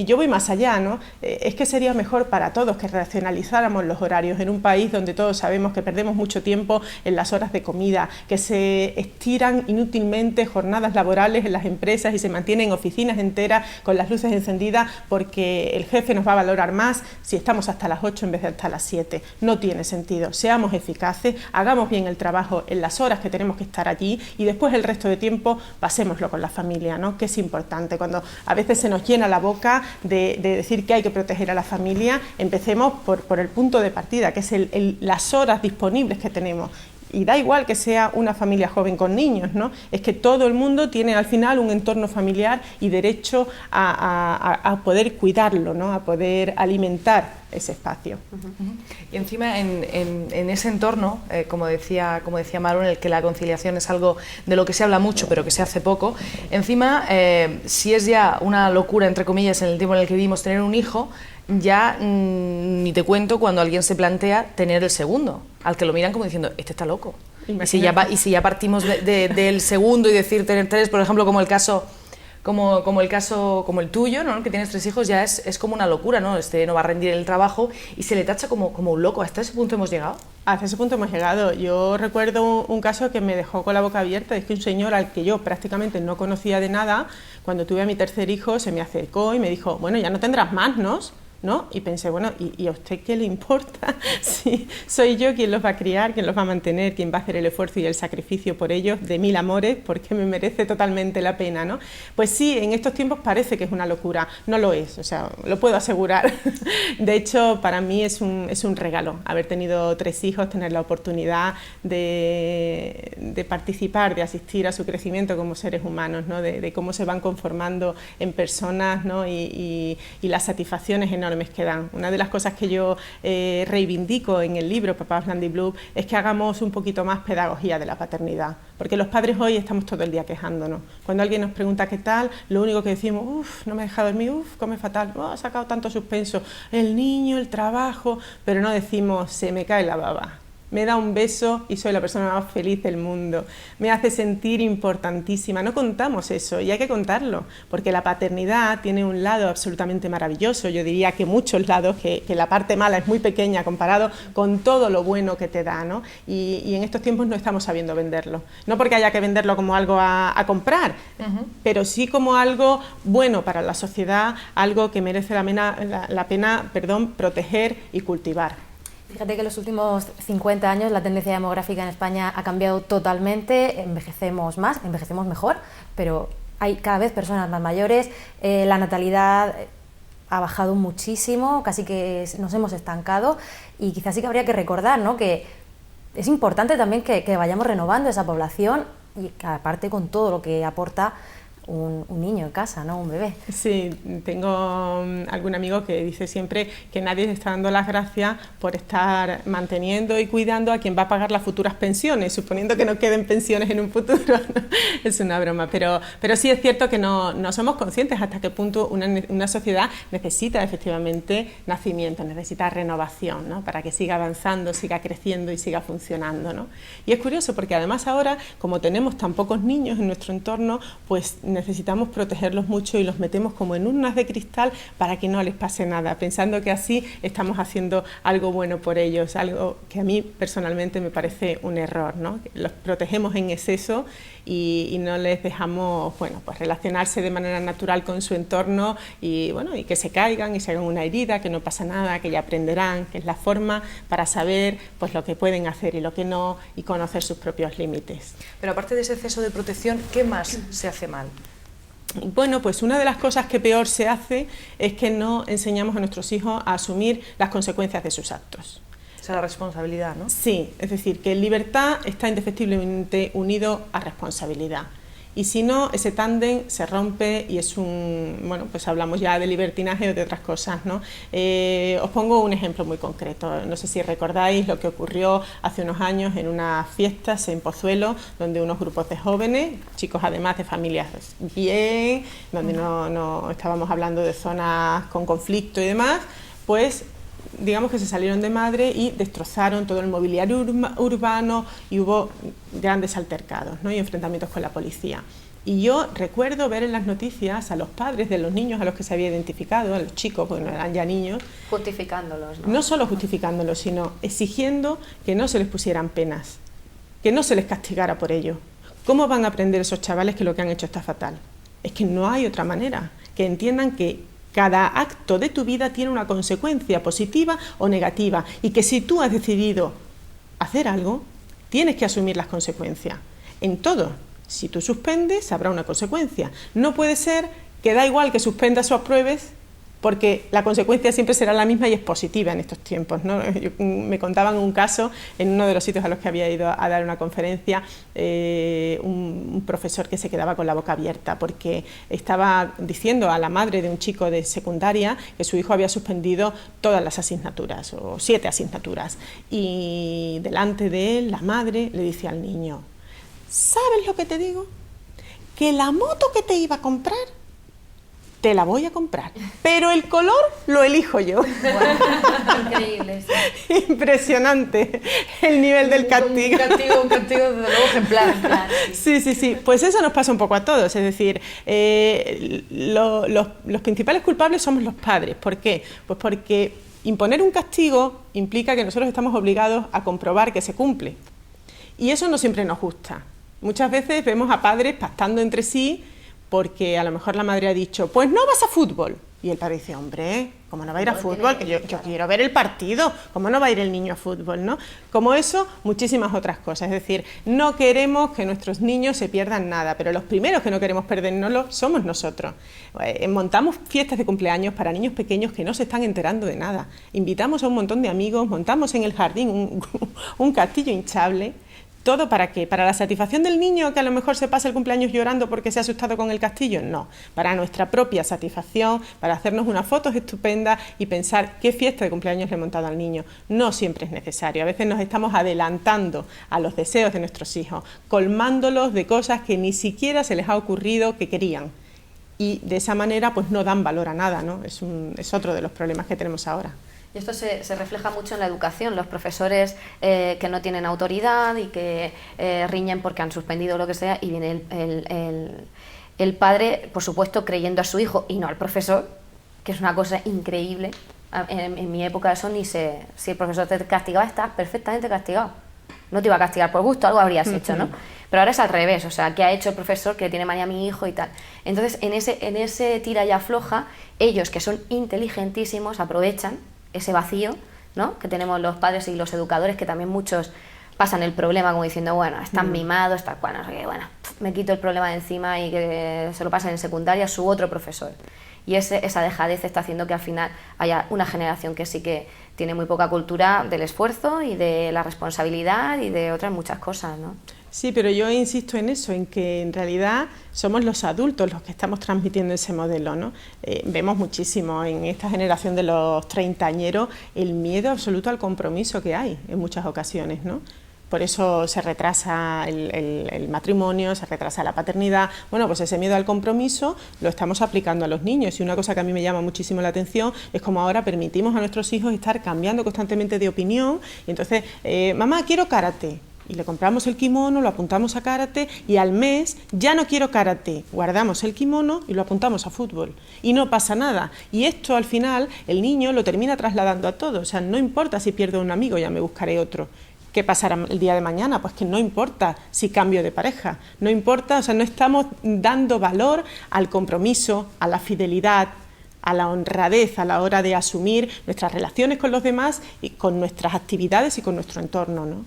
yo voy más allá, ¿no? Es que sería mejor para todos que racionalizáramos los horarios en un país donde todos sabemos que perdemos mucho tiempo en las horas de comida, que se estiran inútilmente jornadas laborales en las empresas y se mantienen oficinas enteras con las luces encendidas porque el jefe nos va a valorar más si estamos hasta las 8 en vez de hasta las 7. No tiene sentido. Seamos eficaces, hagamos bien el trabajo en las horas que tenemos que estar allí y después el resto de tiempo pasémoslo con la familia, ¿no? Que es importante. Cuando a veces se nos llena la boca de decir que hay que proteger a la familia, empecemos por el punto de partida, que es las horas disponibles que tenemos. Y da igual que sea una familia joven con niños, ¿no? Es que todo el mundo tiene al final un entorno familiar y derecho a poder cuidarlo, ¿no? A poder alimentar ese espacio. Y encima en ese entorno, como decía Maru, en el que la conciliación es algo de lo que se habla mucho pero que se hace poco, encima si es ya una locura entre comillas en el tiempo en el que vivimos tener un hijo, ya ni te cuento cuando alguien se plantea tener el segundo, al que lo miran como diciendo, este está loco. Y si ya partimos del segundo y decir tener 3, por ejemplo, como el tuyo, ¿no? Que tienes 3 hijos, ya es como una locura, ¿no? Este no va a rendir el trabajo y se le tacha como un loco. ¿Hasta ese punto hemos llegado? Hasta ese punto hemos llegado. Yo recuerdo un caso que me dejó con la boca abierta, es que un señor al que yo prácticamente no conocía de nada, cuando tuve a mi tercer hijo se me acercó y me dijo, bueno, ya no tendrás más, ¿no? Y pensé, bueno, ¿y a usted qué le importa? Sí, soy yo quien los va a criar, quien los va a mantener, quien va a hacer el esfuerzo y el sacrificio por ellos, de 1000 amores, porque me merece totalmente la pena, ¿no? Pues sí, en estos tiempos parece que es una locura, no lo es, o sea, lo puedo asegurar. De hecho, para mí es un regalo haber tenido 3 hijos, tener la oportunidad de participar, de asistir a su crecimiento como seres humanos, ¿no? De cómo se van conformando en personas, ¿no? Y las satisfacciones enormes que dan. Una de las cosas que yo reivindico en el libro Papás Bland y Blue es que hagamos un poquito más pedagogía de la paternidad, porque los padres hoy estamos todo el día quejándonos. Cuando alguien nos pregunta qué tal, lo único que decimos, uff, no me deja dormir, uff, come fatal, ha sacado tanto suspenso, el niño, el trabajo, pero no decimos, se me cae la baba. Me da un beso y soy la persona más feliz del mundo. Me hace sentir importantísima. No contamos eso y hay que contarlo, porque la paternidad tiene un lado absolutamente maravilloso. Yo diría que muchos lados, que la parte mala es muy pequeña comparado con todo lo bueno que te da, ¿no? Y en estos tiempos no estamos sabiendo venderlo. No porque haya que venderlo como algo a comprar, pero sí como algo bueno para la sociedad, algo que merece la pena proteger y cultivar. Fíjate que en los últimos 50 años la tendencia demográfica en España ha cambiado totalmente, envejecemos más, envejecemos mejor, pero hay cada vez personas más mayores, la natalidad ha bajado muchísimo, casi que nos hemos estancado y quizás sí que habría que recordar, ¿no? Que es importante también que vayamos renovando esa población y que aparte con todo lo que aporta un niño en casa, ¿no? Un bebé. Sí, tengo algún amigo que dice siempre que nadie está dando las gracias por estar manteniendo y cuidando a quien va a pagar las futuras pensiones, suponiendo que no queden pensiones en un futuro, ¿no? Es una broma, pero sí es cierto que no somos conscientes hasta qué punto una sociedad necesita efectivamente nacimiento, necesita renovación, ¿no? Para que siga avanzando, siga creciendo y siga funcionando, ¿no? Y es curioso porque además ahora, como tenemos tan pocos niños en nuestro entorno, pues necesitamos protegerlos mucho y los metemos como en urnas de cristal para que no les pase nada, pensando que así estamos haciendo algo bueno por ellos, algo que a mí personalmente me parece un error, ¿no? Los protegemos en exceso y no les dejamos, bueno, pues relacionarse de manera natural con su entorno y que se caigan y se hagan una herida, que no pasa nada, que ya aprenderán, que es la forma para saber pues lo que pueden hacer y lo que no y conocer sus propios límites. Pero aparte de ese exceso de protección, ¿qué más se hace mal? Bueno, pues una de las cosas que peor se hace es que no enseñamos a nuestros hijos a asumir las consecuencias de sus actos. Esa es la responsabilidad, ¿no? Sí, es decir, que libertad está indefectiblemente unido a responsabilidad. Y si no, ese tándem se rompe y es bueno, pues hablamos ya de libertinaje o de otras cosas, ¿no? Os pongo un ejemplo muy concreto. No sé si recordáis lo que ocurrió hace unos años en unas fiestas en Pozuelo, donde unos grupos de jóvenes, chicos además de familias bien, donde no estábamos hablando de zonas con conflicto y demás, pues digamos que se salieron de madre y destrozaron todo el mobiliario urbano y hubo grandes altercados, ¿no? Y enfrentamientos con la policía. Y yo recuerdo ver en las noticias a los padres de los niños a los que se había identificado, a los chicos, porque no eran ya niños. Justificándolos, ¿no? No solo justificándolos, sino exigiendo que no se les pusieran penas, que no se les castigara por ello. ¿Cómo van a aprender esos chavales que lo que han hecho está fatal? Es que no hay otra manera, que entiendan que cada acto de tu vida tiene una consecuencia positiva o negativa y que si tú has decidido hacer algo, tienes que asumir las consecuencias. En todo, si tú suspendes, habrá una consecuencia. No puede ser que da igual que suspendas o apruebes, porque la consecuencia siempre será la misma y es positiva en estos tiempos, ¿no? Me contaban un caso en uno de los sitios a los que había ido a dar una conferencia, un profesor que se quedaba con la boca abierta porque estaba diciendo a la madre de un chico de secundaria que su hijo había suspendido todas las asignaturas, o 7 asignaturas, y delante de él la madre le dice al niño: ¿sabes lo que te digo? Que la moto que te iba a comprar te la voy a comprar, pero el color lo elijo yo. Bueno, increíble, sí. Impresionante el nivel del castigo. Un castigo desde luego ejemplar. Sí, pues eso nos pasa un poco a todos, es decir, los principales culpables somos los padres. ¿Por qué? Pues porque imponer un castigo implica que nosotros estamos obligados a comprobar que se cumple, y eso no siempre nos gusta. Muchas veces vemos a padres pactando entre sí porque a lo mejor la madre ha dicho: pues no vas a fútbol. Y el padre dice: hombre, ¿cómo no va a ir a fútbol? Que yo quiero ver el partido. ¿Cómo no va a ir el niño a fútbol, no? Como eso, muchísimas otras cosas. Es decir, no queremos que nuestros niños se pierdan nada, pero los primeros que no queremos perdernoslo somos nosotros. Montamos fiestas de cumpleaños para niños pequeños que no se están enterando de nada. Invitamos a un montón de amigos, montamos en el jardín un castillo hinchable. ¿Todo para qué? ¿Para la satisfacción del niño que a lo mejor se pasa el cumpleaños llorando porque se ha asustado con el castillo? No, para nuestra propia satisfacción, para hacernos unas fotos estupendas y pensar qué fiesta de cumpleaños le he montado al niño. No siempre es necesario, a veces nos estamos adelantando a los deseos de nuestros hijos, colmándolos de cosas que ni siquiera se les ha ocurrido que querían. Y de esa manera pues no dan valor a nada, ¿no? Es otro de los problemas que tenemos ahora. Y esto se refleja mucho en la educación, los profesores que no tienen autoridad y que riñen porque han suspendido lo que sea, y viene el padre, por supuesto, creyendo a su hijo y no al profesor, que es una cosa increíble. En mi época eso si el profesor te castigaba, estás perfectamente castigado. No te iba a castigar por gusto, algo habrías hecho, ¿no? Pero ahora es al revés, o sea, ¿qué ha hecho el profesor que tiene manía a mi hijo y tal? Entonces, en ese tira y afloja, ellos, que son inteligentísimos, aprovechan ese vacío, ¿no?, que tenemos los padres y los educadores, que también muchos pasan el problema como diciendo: bueno, están mimados, está bueno, no sé qué, bueno, me quito el problema de encima y que se lo pasen en secundaria a su otro profesor. Y esa dejadez está haciendo que al final haya una generación que sí que tiene muy poca cultura del esfuerzo y de la responsabilidad y de otras muchas cosas, ¿no? Sí, pero yo insisto en eso, en que en realidad somos los adultos los que estamos transmitiendo ese modelo, ¿no? Vemos muchísimo en esta generación de los treintañeros el miedo absoluto al compromiso que hay en muchas ocasiones, ¿no? Por eso se retrasa el matrimonio, se retrasa la paternidad. Bueno, pues ese miedo al compromiso lo estamos aplicando a los niños, y una cosa que a mí me llama muchísimo la atención es como ahora permitimos a nuestros hijos estar cambiando constantemente de opinión, y entonces, mamá, quiero karate. Y le compramos el kimono, lo apuntamos a karate, y al mes ya no quiero karate, guardamos el kimono y lo apuntamos a fútbol y no pasa nada. Y esto al final el niño lo termina trasladando a todo, o sea, no importa si pierdo un amigo, ya me buscaré otro. ¿Qué pasará el día de mañana? Pues que no importa si cambio de pareja, no importa, o sea, no estamos dando valor al compromiso, a la fidelidad, a la honradez a la hora de asumir nuestras relaciones con los demás y con nuestras actividades y con nuestro entorno, ¿no?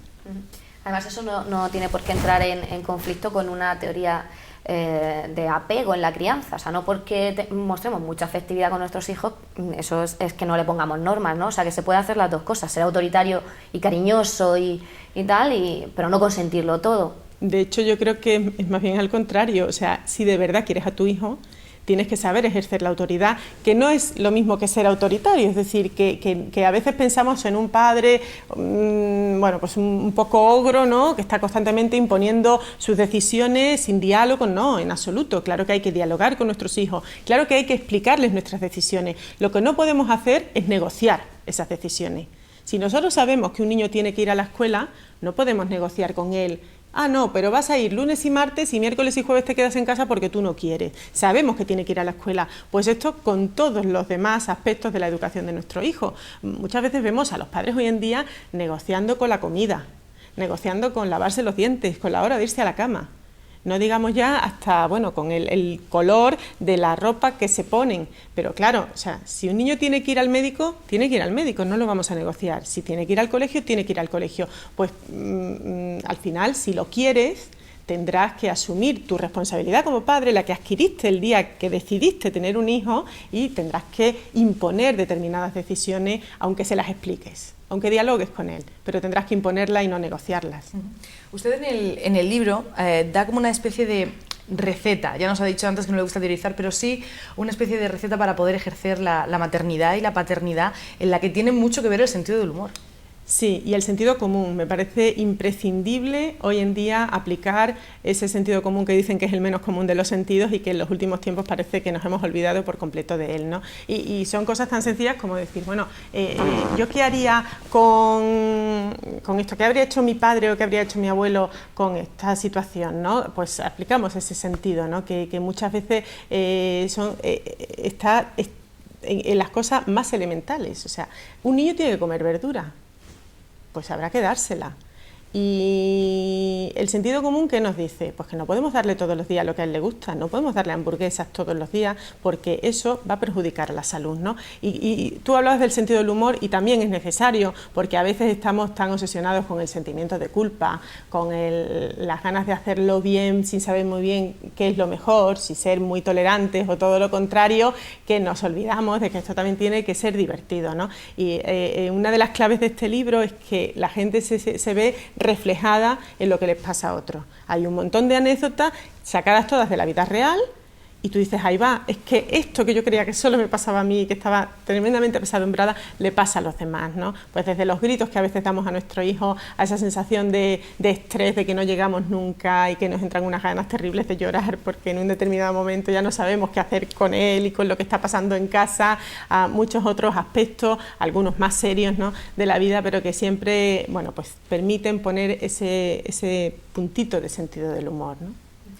Además, eso no tiene por qué entrar en conflicto con una teoría de apego en la crianza. O sea, no porque mostremos mucha afectividad con nuestros hijos, eso es que no le pongamos normas, ¿no? O sea, que se puede hacer las dos cosas, ser autoritario y cariñoso y tal, pero no consentirlo todo. De hecho, yo creo que es más bien al contrario. O sea, si de verdad quieres a tu hijo, tienes que saber ejercer la autoridad, que no es lo mismo que ser autoritario, es decir, que a veces pensamos en un padre, bueno, pues un poco ogro, ¿no?, que está constantemente imponiendo sus decisiones sin diálogo. No, en absoluto. Claro que hay que dialogar con nuestros hijos, claro que hay que explicarles nuestras decisiones. Lo que no podemos hacer es negociar esas decisiones. Si nosotros sabemos que un niño tiene que ir a la escuela, no podemos negociar con él. Ah, no, pero vas a ir lunes y martes y miércoles y jueves te quedas en casa porque tú no quieres. Sabemos que tiene que ir a la escuela. Pues esto con todos los demás aspectos de la educación de nuestro hijo. Muchas veces vemos a los padres hoy en día negociando con la comida, negociando con lavarse los dientes, con la hora de irse a la cama. No digamos ya hasta, bueno, con el color de la ropa que se ponen. Pero claro, o sea, si un niño tiene que ir al médico, tiene que ir al médico, no lo vamos a negociar. Si tiene que ir al colegio, tiene que ir al colegio. Pues al final, si lo quieres, tendrás que asumir tu responsabilidad como padre, la que adquiriste el día que decidiste tener un hijo, y tendrás que imponer determinadas decisiones, aunque se las expliques, aunque dialogues con él, pero tendrás que imponerlas y no negociarlas. Usted en el libro da como una especie de receta, ya nos ha dicho antes que no le gusta teorizar, pero sí una especie de receta para poder ejercer la maternidad y la paternidad, en la que tiene mucho que ver el sentido del humor. Sí, y el sentido común. Me parece imprescindible hoy en día aplicar ese sentido común que dicen que es el menos común de los sentidos y que en los últimos tiempos parece que nos hemos olvidado por completo de él, ¿no? Y son cosas tan sencillas como decir, bueno, ¿yo qué haría con esto? ¿Qué habría hecho mi padre o qué habría hecho mi abuelo con esta situación, ¿no? Pues aplicamos ese sentido, ¿no? Que muchas veces está en las cosas más elementales. O sea, un niño tiene que comer verdura, pues habrá que dársela. Y el sentido común, ¿qué nos dice? Pues que no podemos darle todos los días lo que a él le gusta, no podemos darle hamburguesas todos los días, porque eso va a perjudicar a la salud, ¿no? Y tú hablabas del sentido del humor, y también es necesario, porque a veces estamos tan obsesionados con el sentimiento de culpa, con las ganas de hacerlo bien sin saber muy bien qué es lo mejor, si ser muy tolerantes o todo lo contrario, que nos olvidamos de que esto también tiene que ser divertido, ¿no? Y una de las claves de este libro es que la gente se ve reflejada en lo que les pasa a otros. Hay un montón de anécdotas sacadas todas de la vida real, y tú dices, ahí va, es que esto que yo creía que solo me pasaba a mí, que estaba tremendamente apesadumbrada, le pasa a los demás, ¿no? Pues desde los gritos que a veces damos a nuestro hijo, a esa sensación de estrés, de que no llegamos nunca y que nos entran unas ganas terribles de llorar porque en un determinado momento ya no sabemos qué hacer con él y con lo que está pasando en casa, a muchos otros aspectos, algunos más serios, ¿no?, de la vida, pero que siempre, bueno, pues permiten poner ese puntito de sentido del humor, ¿no?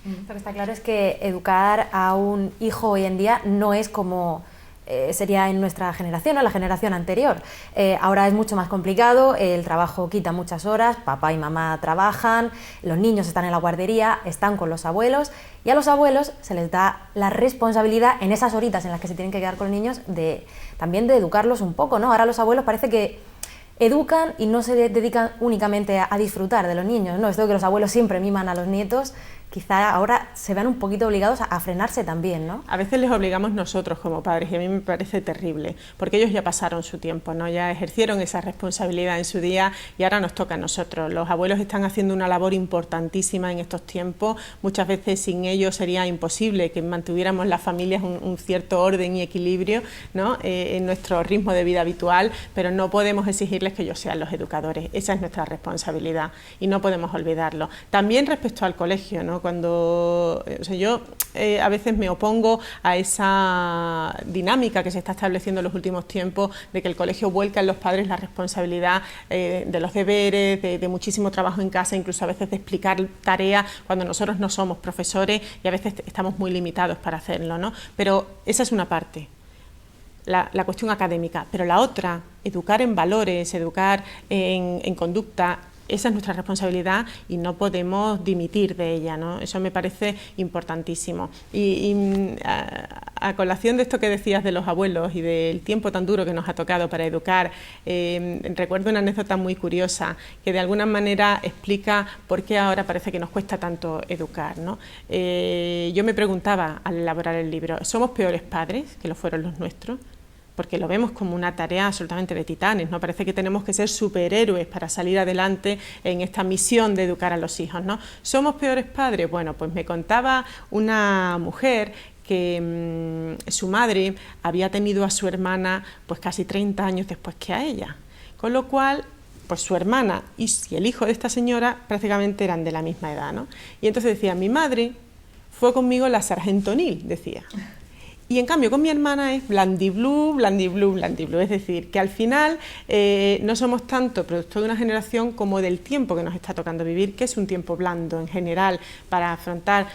Lo que está claro es que educar a un hijo hoy en día no es como sería en nuestra generación o la generación anterior. Ahora es mucho más complicado, el trabajo quita muchas horas, papá y mamá trabajan, los niños están en la guardería, están con los abuelos, y a los abuelos se les da la responsabilidad en esas horitas en las que se tienen que quedar con los niños también de educarlos un poco, ¿no? Ahora los abuelos parece que educan y no se dedican únicamente a disfrutar de los niños, ¿no? Esto de que los abuelos siempre miman a los nietos, quizá ahora se vean un poquito obligados a frenarse también, ¿no? A veces les obligamos nosotros como padres, y a mí me parece terrible, porque ellos ya pasaron su tiempo, ¿no? Ya ejercieron esa responsabilidad en su día y ahora nos toca a nosotros. Los abuelos están haciendo una labor importantísima en estos tiempos. Muchas veces sin ellos sería imposible que mantuviéramos las familias un cierto orden y equilibrio, ¿no?, en nuestro ritmo de vida habitual, pero no podemos exigirles que ellos sean los educadores. Esa es nuestra responsabilidad y no podemos olvidarlo. También respecto al colegio, ¿no? Yo a veces me opongo a esa dinámica que se está estableciendo en los últimos tiempos de que el colegio vuelca en los padres la responsabilidad de los deberes, de muchísimo trabajo en casa, incluso a veces de explicar tareas cuando nosotros no somos profesores y a veces estamos muy limitados para hacerlo, ¿no? Pero esa es una parte, la cuestión académica, pero la otra, educar en valores, educar en conducta. Esa es nuestra responsabilidad y no podemos dimitir de ella, ¿no? Eso me parece importantísimo. Y a colación de esto que decías de los abuelos y del tiempo tan duro que nos ha tocado para educar, recuerdo una anécdota muy curiosa que de alguna manera explica por qué ahora parece que nos cuesta tanto educar, ¿no? Yo me preguntaba al elaborar el libro, ¿somos peores padres que lo fueron los nuestros? porque lo vemos como una tarea absolutamente de titanes, ¿no? Parece que tenemos que ser superhéroes para salir adelante en esta misión de educar a los hijos, ¿no? ¿Somos peores padres? Bueno, pues me contaba una mujer que su madre había tenido a su hermana pues casi 30 años después que a ella, con lo cual pues su hermana y el hijo de esta señora prácticamente eran de la misma edad, ¿no? Y entonces decía, mi madre fue conmigo la Sargento O'Neill, decía. Y en cambio con mi hermana es blandiblue, blandiblue, blandiblue, es decir, que al final no somos tanto producto de una generación como del tiempo que nos está tocando vivir, que es un tiempo blando en general para afrontar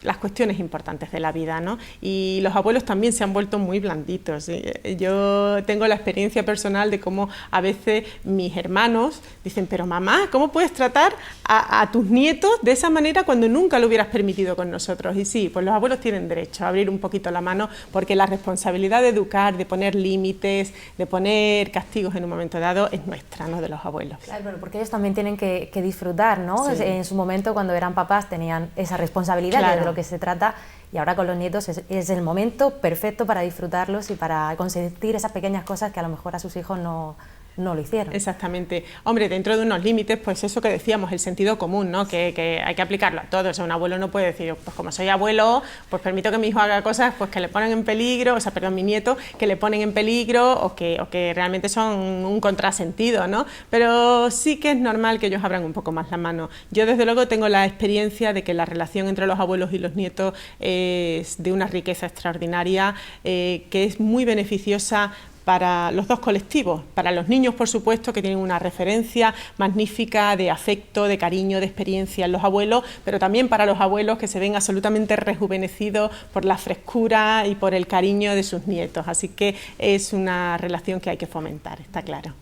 las cuestiones importantes de la vida, ¿no? Y los abuelos también se han vuelto muy blanditos. Yo tengo la experiencia personal de cómo a veces mis hermanos dicen, pero mamá, ¿cómo puedes tratar a tus nietos de esa manera cuando nunca lo hubieras permitido con nosotros? Y sí, pues los abuelos tienen derecho a abrir un poquito la mano, porque la responsabilidad de educar, de poner límites, de poner castigos en un momento dado es nuestra, no de los abuelos. Claro, pero porque ellos también tienen que disfrutar, ¿no? Sí. En su momento, cuando eran papás, tenían esa responsabilidad, Claro. de lo que se trata, y ahora con los nietos es el momento perfecto para disfrutarlos y para consentir esas pequeñas cosas que a lo mejor a sus hijos no lo hicieron. Exactamente. Hombre, dentro de unos límites, pues eso que decíamos, el sentido común, ¿no? Que hay que aplicarlo a todos. O sea, un abuelo no puede decir, pues como soy abuelo, pues permito que mi hijo haga cosas pues que le ponen en peligro, o sea, perdón, mi nieto, que le ponen en peligro o que realmente son un contrasentido, ¿no? Pero sí que es normal que ellos abran un poco más la mano. Yo, desde luego, tengo la experiencia de que la relación entre los abuelos y los nietos es de una riqueza extraordinaria, que es muy beneficiosa para los dos colectivos, para los niños, por supuesto, que tienen una referencia magnífica de afecto, de cariño, de experiencia en los abuelos, pero también para los abuelos, que se ven absolutamente rejuvenecidos por la frescura y por el cariño de sus nietos. Así que es una relación que hay que fomentar, está claro.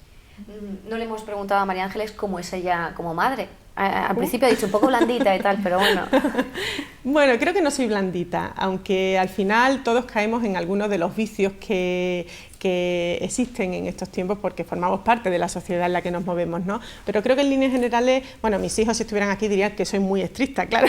No le hemos preguntado a María Ángeles cómo es ella como madre. Al principio ha dicho un poco blandita y tal, pero bueno. Bueno, creo que no soy blandita, aunque al final todos caemos en algunos de los vicios que existen en estos tiempos, porque formamos parte de la sociedad en la que nos movemos, ¿no? Pero creo que en líneas generales, bueno, mis hijos, si estuvieran aquí, dirían que soy muy estricta, claro.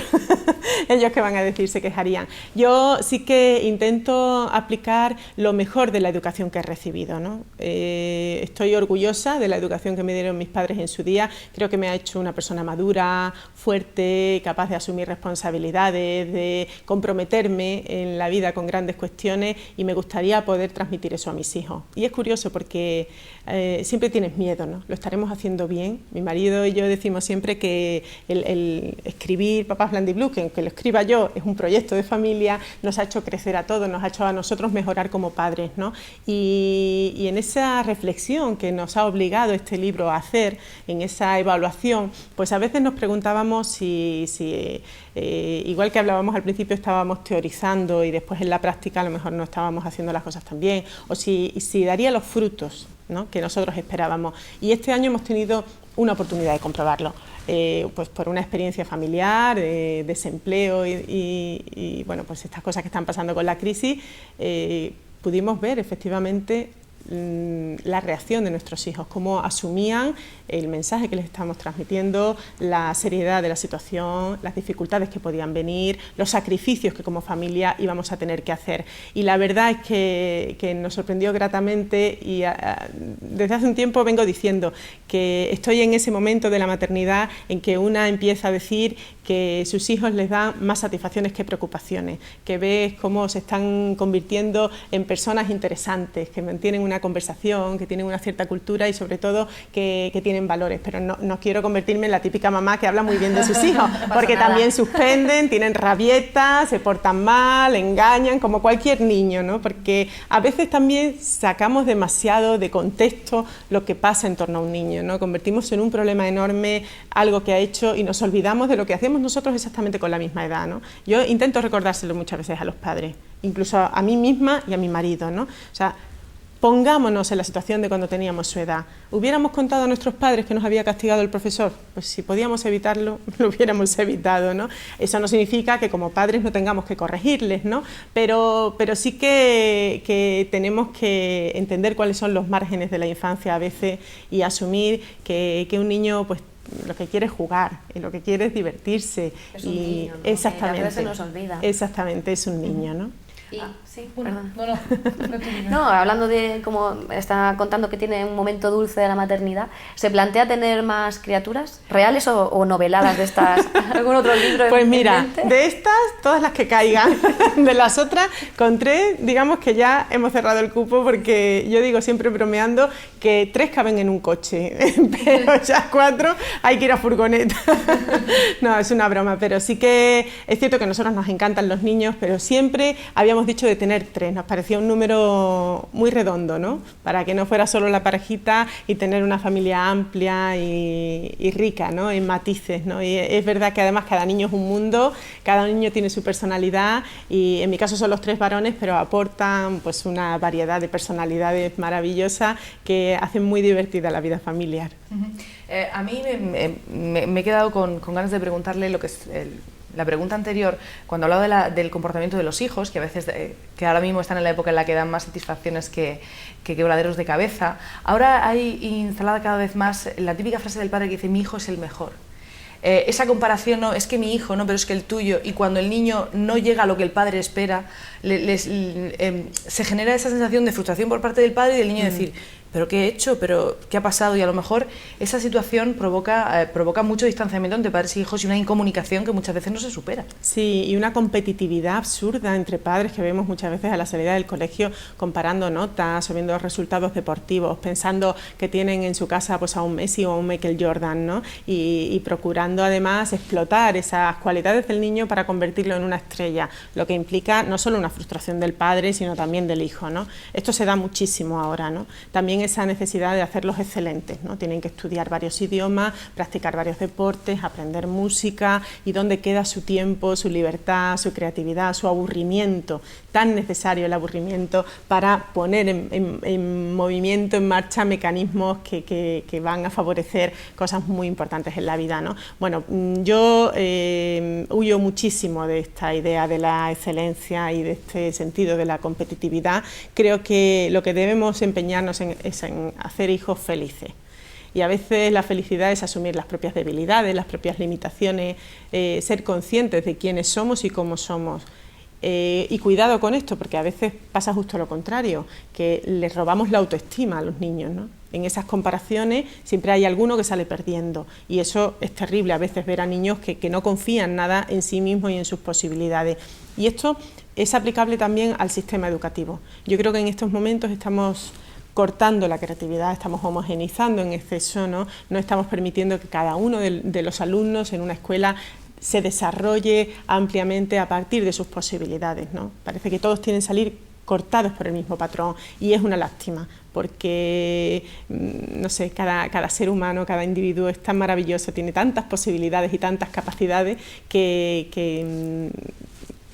Ellos que van a decir se quejarían. Yo sí que intento aplicar lo mejor de la educación que he recibido, ¿no? Estoy orgullosa de la educación que me dieron mis padres en su día. Creo que me ha hecho una persona madura, fuerte, capaz de asumir responsabilidades, de comprometerme en la vida con grandes cuestiones, y me gustaría poder transmitir eso a mis hijos. Y es curioso porque siempre tienes miedo, ¿no? ¿Lo estaremos haciendo bien? Mi marido y yo decimos siempre que el escribir Papás Blandiblue, que aunque lo escriba yo, es un proyecto de familia, nos ha hecho crecer a todos, nos ha hecho a nosotros mejorar como padres, ¿no? Y en esa reflexión que nos ha obligado este libro a hacer, en esa evaluación, pues a veces nos preguntábamos si igual que hablábamos al principio, estábamos teorizando y después en la práctica a lo mejor no estábamos haciendo las cosas tan bien, o si daría los frutos, ¿no?, que nosotros esperábamos. Y este año hemos tenido una oportunidad de comprobarlo, pues por una experiencia familiar, desempleo y bueno, pues estas cosas que están pasando con la crisis, pudimos ver efectivamente la reacción de nuestros hijos, cómo asumían el mensaje que les estamos transmitiendo, la seriedad de la situación, las dificultades que podían venir, los sacrificios que como familia íbamos a tener que hacer. Y la verdad es que nos sorprendió gratamente, y desde hace un tiempo vengo diciendo que estoy en ese momento de la maternidad en que una empieza a decir que sus hijos les dan más satisfacciones que preocupaciones, que ves cómo se están convirtiendo en personas interesantes, que mantienen una conversación, que tienen una cierta cultura y sobre todo que tienen valores. Pero no quiero convertirme en la típica mamá que habla muy bien de sus hijos, porque también suspenden, tienen rabietas, se portan mal, engañan, como cualquier niño, ¿no? Porque a veces también sacamos demasiado de contexto lo que pasa en torno a un niño, ¿no? Convertimos en un problema enorme algo que ha hecho y nos olvidamos de lo que hacemos nosotros exactamente con la misma edad, ¿no? Yo intento recordárselo muchas veces a los padres, incluso a mí misma y a mi marido, ¿no? O sea, pongámonos en la situación de cuando teníamos su edad. ¿Hubiéramos contado a nuestros padres que nos había castigado el profesor? Pues si podíamos evitarlo, lo hubiéramos evitado, ¿no? Eso no significa que como padres no tengamos que corregirles, ¿no? Pero sí que tenemos que entender cuáles son los márgenes de la infancia a veces y asumir que un niño, pues, lo que quiere es jugar, y lo que quiere es divertirse. Es un niño, ¿no? Exactamente, Que a veces se nos olvida. exactamente, es un niño, ¿no? Sí, bueno, perdón. No, No, hablando de, como está contando que tiene un momento dulce de la maternidad, ¿se plantea tener más criaturas reales o noveladas de estas? ¿Algún otro libro? Pues en mira, mente? de estas, todas las que caigan, de las otras, con 3, digamos que ya hemos cerrado el cupo, porque yo digo siempre bromeando que 3 caben en un coche, pero ya 4 hay que ir a furgoneta. No, es una broma, pero sí que es cierto que a nosotros nos encantan los niños, pero siempre habíamos dicho de tener 3, nos parecía un número muy redondo, ¿no? Para que no fuera solo la parejita y tener una familia amplia y rica, ¿no? En matices, ¿no? Y es verdad que además cada niño es un mundo, cada niño tiene su personalidad, y en mi caso son los 3 varones, pero aportan pues una variedad de personalidades maravillosas que hacen muy divertida la vida familiar. A mí me he quedado con ganas de preguntarle lo que es la pregunta anterior, cuando hablaba del comportamiento de los hijos, que a veces, que ahora mismo están en la época en la que dan más satisfacciones que quebraderos de cabeza. Ahora hay instalada cada vez más la típica frase del padre que dice: mi hijo es el mejor. Esa comparación, no, es que mi hijo, no, pero es que el tuyo, y cuando el niño no llega a lo que el padre espera, se genera esa sensación de frustración por parte del padre y del niño, decir: ¿pero qué he hecho? ¿Pero qué ha pasado? Y a lo mejor esa situación provoca mucho distanciamiento entre padres y hijos y una incomunicación que muchas veces no se supera. Sí, y una competitividad absurda entre padres que vemos muchas veces a la salida del colegio, comparando notas o viendo resultados deportivos, pensando que tienen en su casa pues a un Messi o a un Michael Jordan, ¿no? Y procurando además explotar esas cualidades del niño para convertirlo en una estrella, lo que implica no solo una frustración del padre, sino también del hijo, ¿no? Esto se da muchísimo ahora, ¿no? También esa necesidad de hacerlos excelentes, ¿no? Tienen que estudiar varios idiomas, practicar varios deportes, aprender música, y dónde queda su tiempo, su libertad, su creatividad, su aburrimiento, tan necesario el aburrimiento para poner en movimiento, en marcha mecanismos que van a favorecer cosas muy importantes en la vida, ¿no? Bueno, yo huyo muchísimo de esta idea de la excelencia y de este sentido de la competitividad. Creo que lo que debemos empeñarnos es en hacer hijos felices. Y a veces la felicidad es asumir las propias debilidades, las propias limitaciones, ser conscientes de quiénes somos y cómo somos. Y cuidado con esto, porque a veces pasa justo lo contrario, que les robamos la autoestima a los niños, ¿no? En esas comparaciones siempre hay alguno que sale perdiendo, y eso es terrible a veces, ver a niños que no confían nada en sí mismos y en sus posibilidades. Y esto es aplicable también al sistema educativo. Yo creo que en estos momentos estamos cortando la creatividad, estamos homogeneizando en exceso, ¿no? No estamos permitiendo que cada uno de los alumnos en una escuela se desarrolle ampliamente a partir de sus posibilidades, ¿no? Parece que todos tienen que salir cortados por el mismo patrón, y es una lástima, porque no sé, cada ser humano, cada individuo es tan maravilloso, tiene tantas posibilidades y tantas capacidades que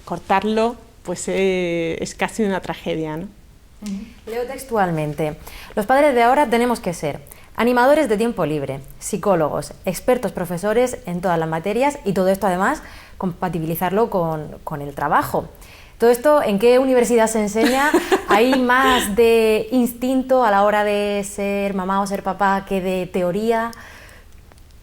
cortarlo pues es casi una tragedia, ¿no? Leo textualmente: los padres de ahora tenemos que ser animadores de tiempo libre, psicólogos, expertos profesores en todas las materias, y todo esto además compatibilizarlo con el trabajo. ¿Todo esto en qué universidad se enseña? ¿Hay más de instinto a la hora de ser mamá o ser papá que de teoría?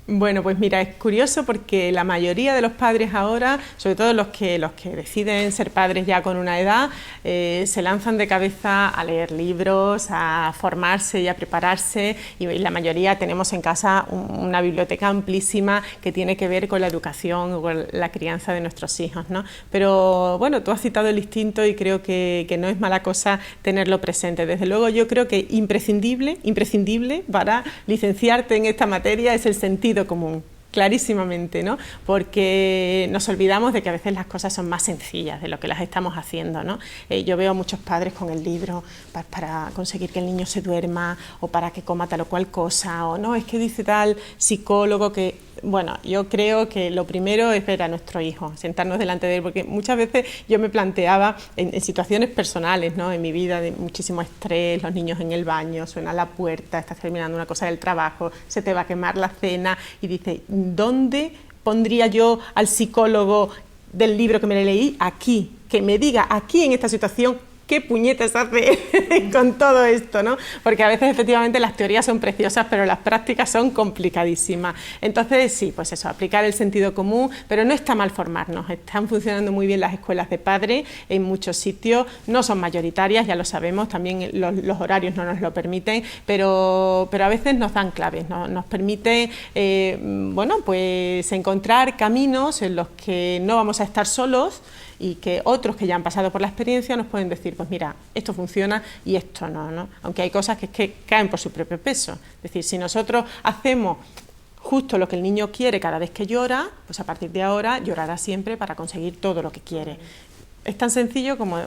Bueno, pues mira, es curioso porque la mayoría de los padres ahora, sobre todo los que deciden ser padres ya con una edad, se lanzan de cabeza a leer libros, a formarse y a prepararse, y la mayoría tenemos en casa una biblioteca amplísima que tiene que ver con la educación o con la crianza de nuestros hijos, ¿no? Pero bueno, tú has citado el instinto y creo que no es mala cosa tenerlo presente. Desde luego yo creo que imprescindible para licenciarte en esta materia es el sentido común, clarísimamente, ¿no? Porque nos olvidamos de que a veces las cosas son más sencillas de lo que las estamos haciendo, ¿no? Yo veo a muchos padres con el libro para conseguir que el niño se duerma, o para que coma tal o cual cosa, o no, es que dice tal psicólogo que... Bueno, yo creo que lo primero es ver a nuestro hijo, sentarnos delante de él, porque muchas veces yo me planteaba en situaciones personales, ¿no? En mi vida, de muchísimo estrés, los niños en el baño, suena la puerta, estás terminando una cosa del trabajo, se te va a quemar la cena, y dice, ¿dónde pondría yo al psicólogo del libro que me leí? Aquí, que me diga aquí en esta situación ¿qué puñetas hace con todo esto, ¿no? Porque a veces efectivamente las teorías son preciosas, pero las prácticas son complicadísimas. Entonces sí, pues eso, aplicar el sentido común, pero no está mal formarnos. Están funcionando muy bien las escuelas de padres en muchos sitios, no son mayoritarias, ya lo sabemos, también los horarios no nos lo permiten, pero a veces nos dan claves, ¿no? Nos permite, bueno, pues encontrar caminos en los que no vamos a estar solos y que otros que ya han pasado por la experiencia nos pueden decir, pues mira, esto funciona y esto no, ¿no? Aunque hay cosas que caen por su propio peso. Es decir, si nosotros hacemos justo lo que el niño quiere cada vez que llora, pues a partir de ahora llorará siempre para conseguir todo lo que quiere. Es tan sencillo como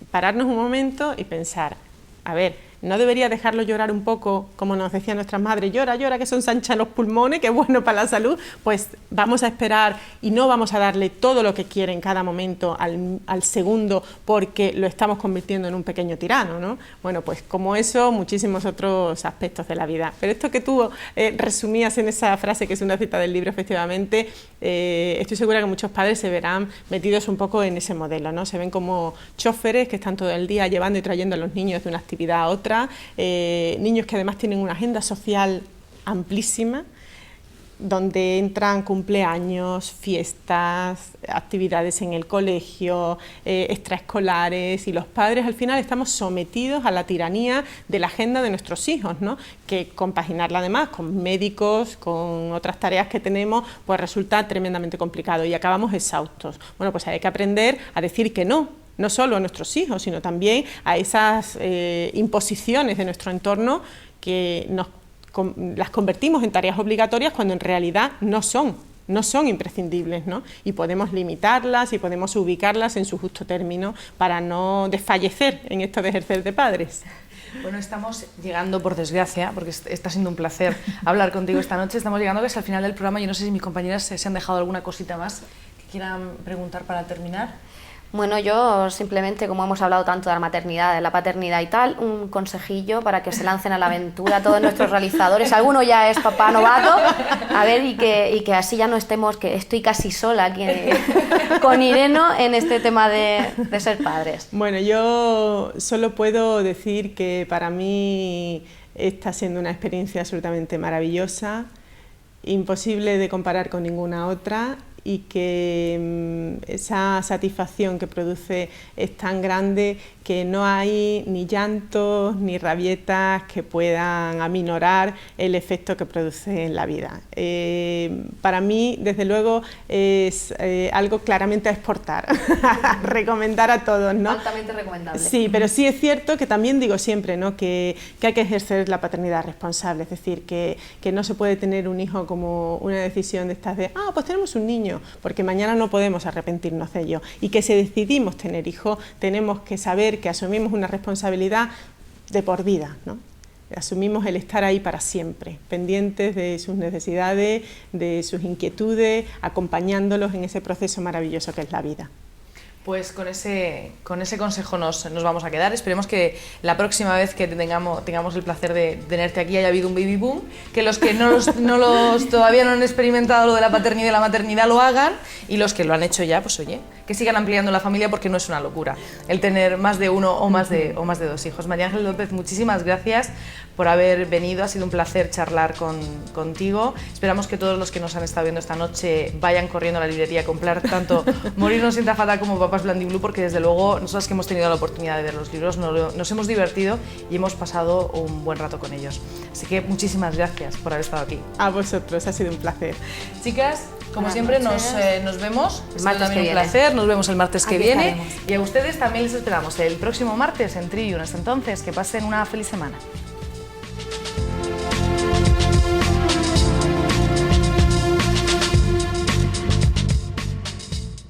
pararnos un momento y pensar, a ver, ¿no debería dejarlo llorar un poco, como nos decían nuestras madres, llora, llora, que son ensanchan los pulmones, que es bueno para la salud? Pues vamos a esperar y no vamos a darle todo lo que quiere en cada momento al segundo, porque lo estamos convirtiendo en un pequeño tirano, ¿no? Bueno, pues como eso, muchísimos otros aspectos de la vida. Pero esto que tú resumías en esa frase, que es una cita del libro, efectivamente, estoy segura que muchos padres se verán metidos un poco en ese modelo, ¿no? Se ven como choferes que están todo el día llevando y trayendo a los niños de una actividad a otra, niños que además tienen una agenda social amplísima, donde entran cumpleaños, fiestas, actividades en el colegio, extraescolares, y los padres al final estamos sometidos a la tiranía de la agenda de nuestros hijos, ¿no? Que compaginarla además con médicos, con otras tareas que tenemos, pues resulta tremendamente complicado y acabamos exhaustos. Bueno, pues hay que aprender a decir que no solo a nuestros hijos, sino también a esas imposiciones de nuestro entorno que las convertimos en tareas obligatorias cuando en realidad no son imprescindibles, ¿no? Y podemos limitarlas y podemos ubicarlas en su justo término para no desfallecer en esto de ejercer de padres. Bueno, estamos llegando, por desgracia, porque está siendo un placer hablar contigo esta noche, estamos llegando casi al final del programa. Yo no sé si mis compañeras se han dejado alguna cosita más que quieran preguntar para terminar. Bueno, yo simplemente, como hemos hablado tanto de la maternidad, de la paternidad y tal, un consejillo para que se lancen a la aventura todos nuestros realizadores. Alguno ya es papá novato, a ver, y que así ya no estemos, que estoy casi sola aquí con Ireno en este tema de ser padres. Bueno, yo solo puedo decir que para mí está siendo una experiencia absolutamente maravillosa, imposible de comparar con ninguna otra, y que esa satisfacción que produce es tan grande que no hay ni llantos ni rabietas que puedan aminorar el efecto que produce en la vida. Para mí, desde luego, es algo claramente a exportar, a recomendar a todos, ¿no? Altamente recomendable. Sí, pero sí es cierto que también digo siempre, ¿no?, que hay que ejercer la paternidad responsable, es decir, que no se puede tener un hijo como una decisión de estas de, pues tenemos un niño, porque mañana no podemos arrepentirnos de ello, y que si decidimos tener hijos tenemos que saber que asumimos una responsabilidad de por vida, ¿no? Asumimos el estar ahí para siempre, pendientes de sus necesidades, de sus inquietudes, acompañándolos en ese proceso maravilloso que es la vida. Pues con ese consejo nos vamos a quedar. Esperemos que la próxima vez que tengamos el placer de tenerte aquí haya habido un baby boom, que los que todavía no han experimentado lo de la paternidad y la maternidad lo hagan, y los que lo han hecho ya, pues oye, que sigan ampliando la familia, porque no es una locura el tener más de uno o más de dos hijos. María Ángeles López, muchísimas gracias por haber venido, ha sido un placer charlar contigo. Esperamos que todos los que nos han estado viendo esta noche vayan corriendo a la librería a comprar tanto Morir no sienta fatal como Papás Blandiblue, porque desde luego nosotros que hemos tenido la oportunidad de ver los libros nos hemos divertido y hemos pasado un buen rato con ellos. Así que muchísimas gracias por haber estado aquí. A vosotros, ha sido un placer. Chicas, como Buenas siempre noches. nos vemos, El martes también que un viene. placer, nos vemos el martes que Aquí viene, estaremos. y a ustedes también les esperamos el próximo martes en Trivium. Hasta entonces, que pasen una feliz semana.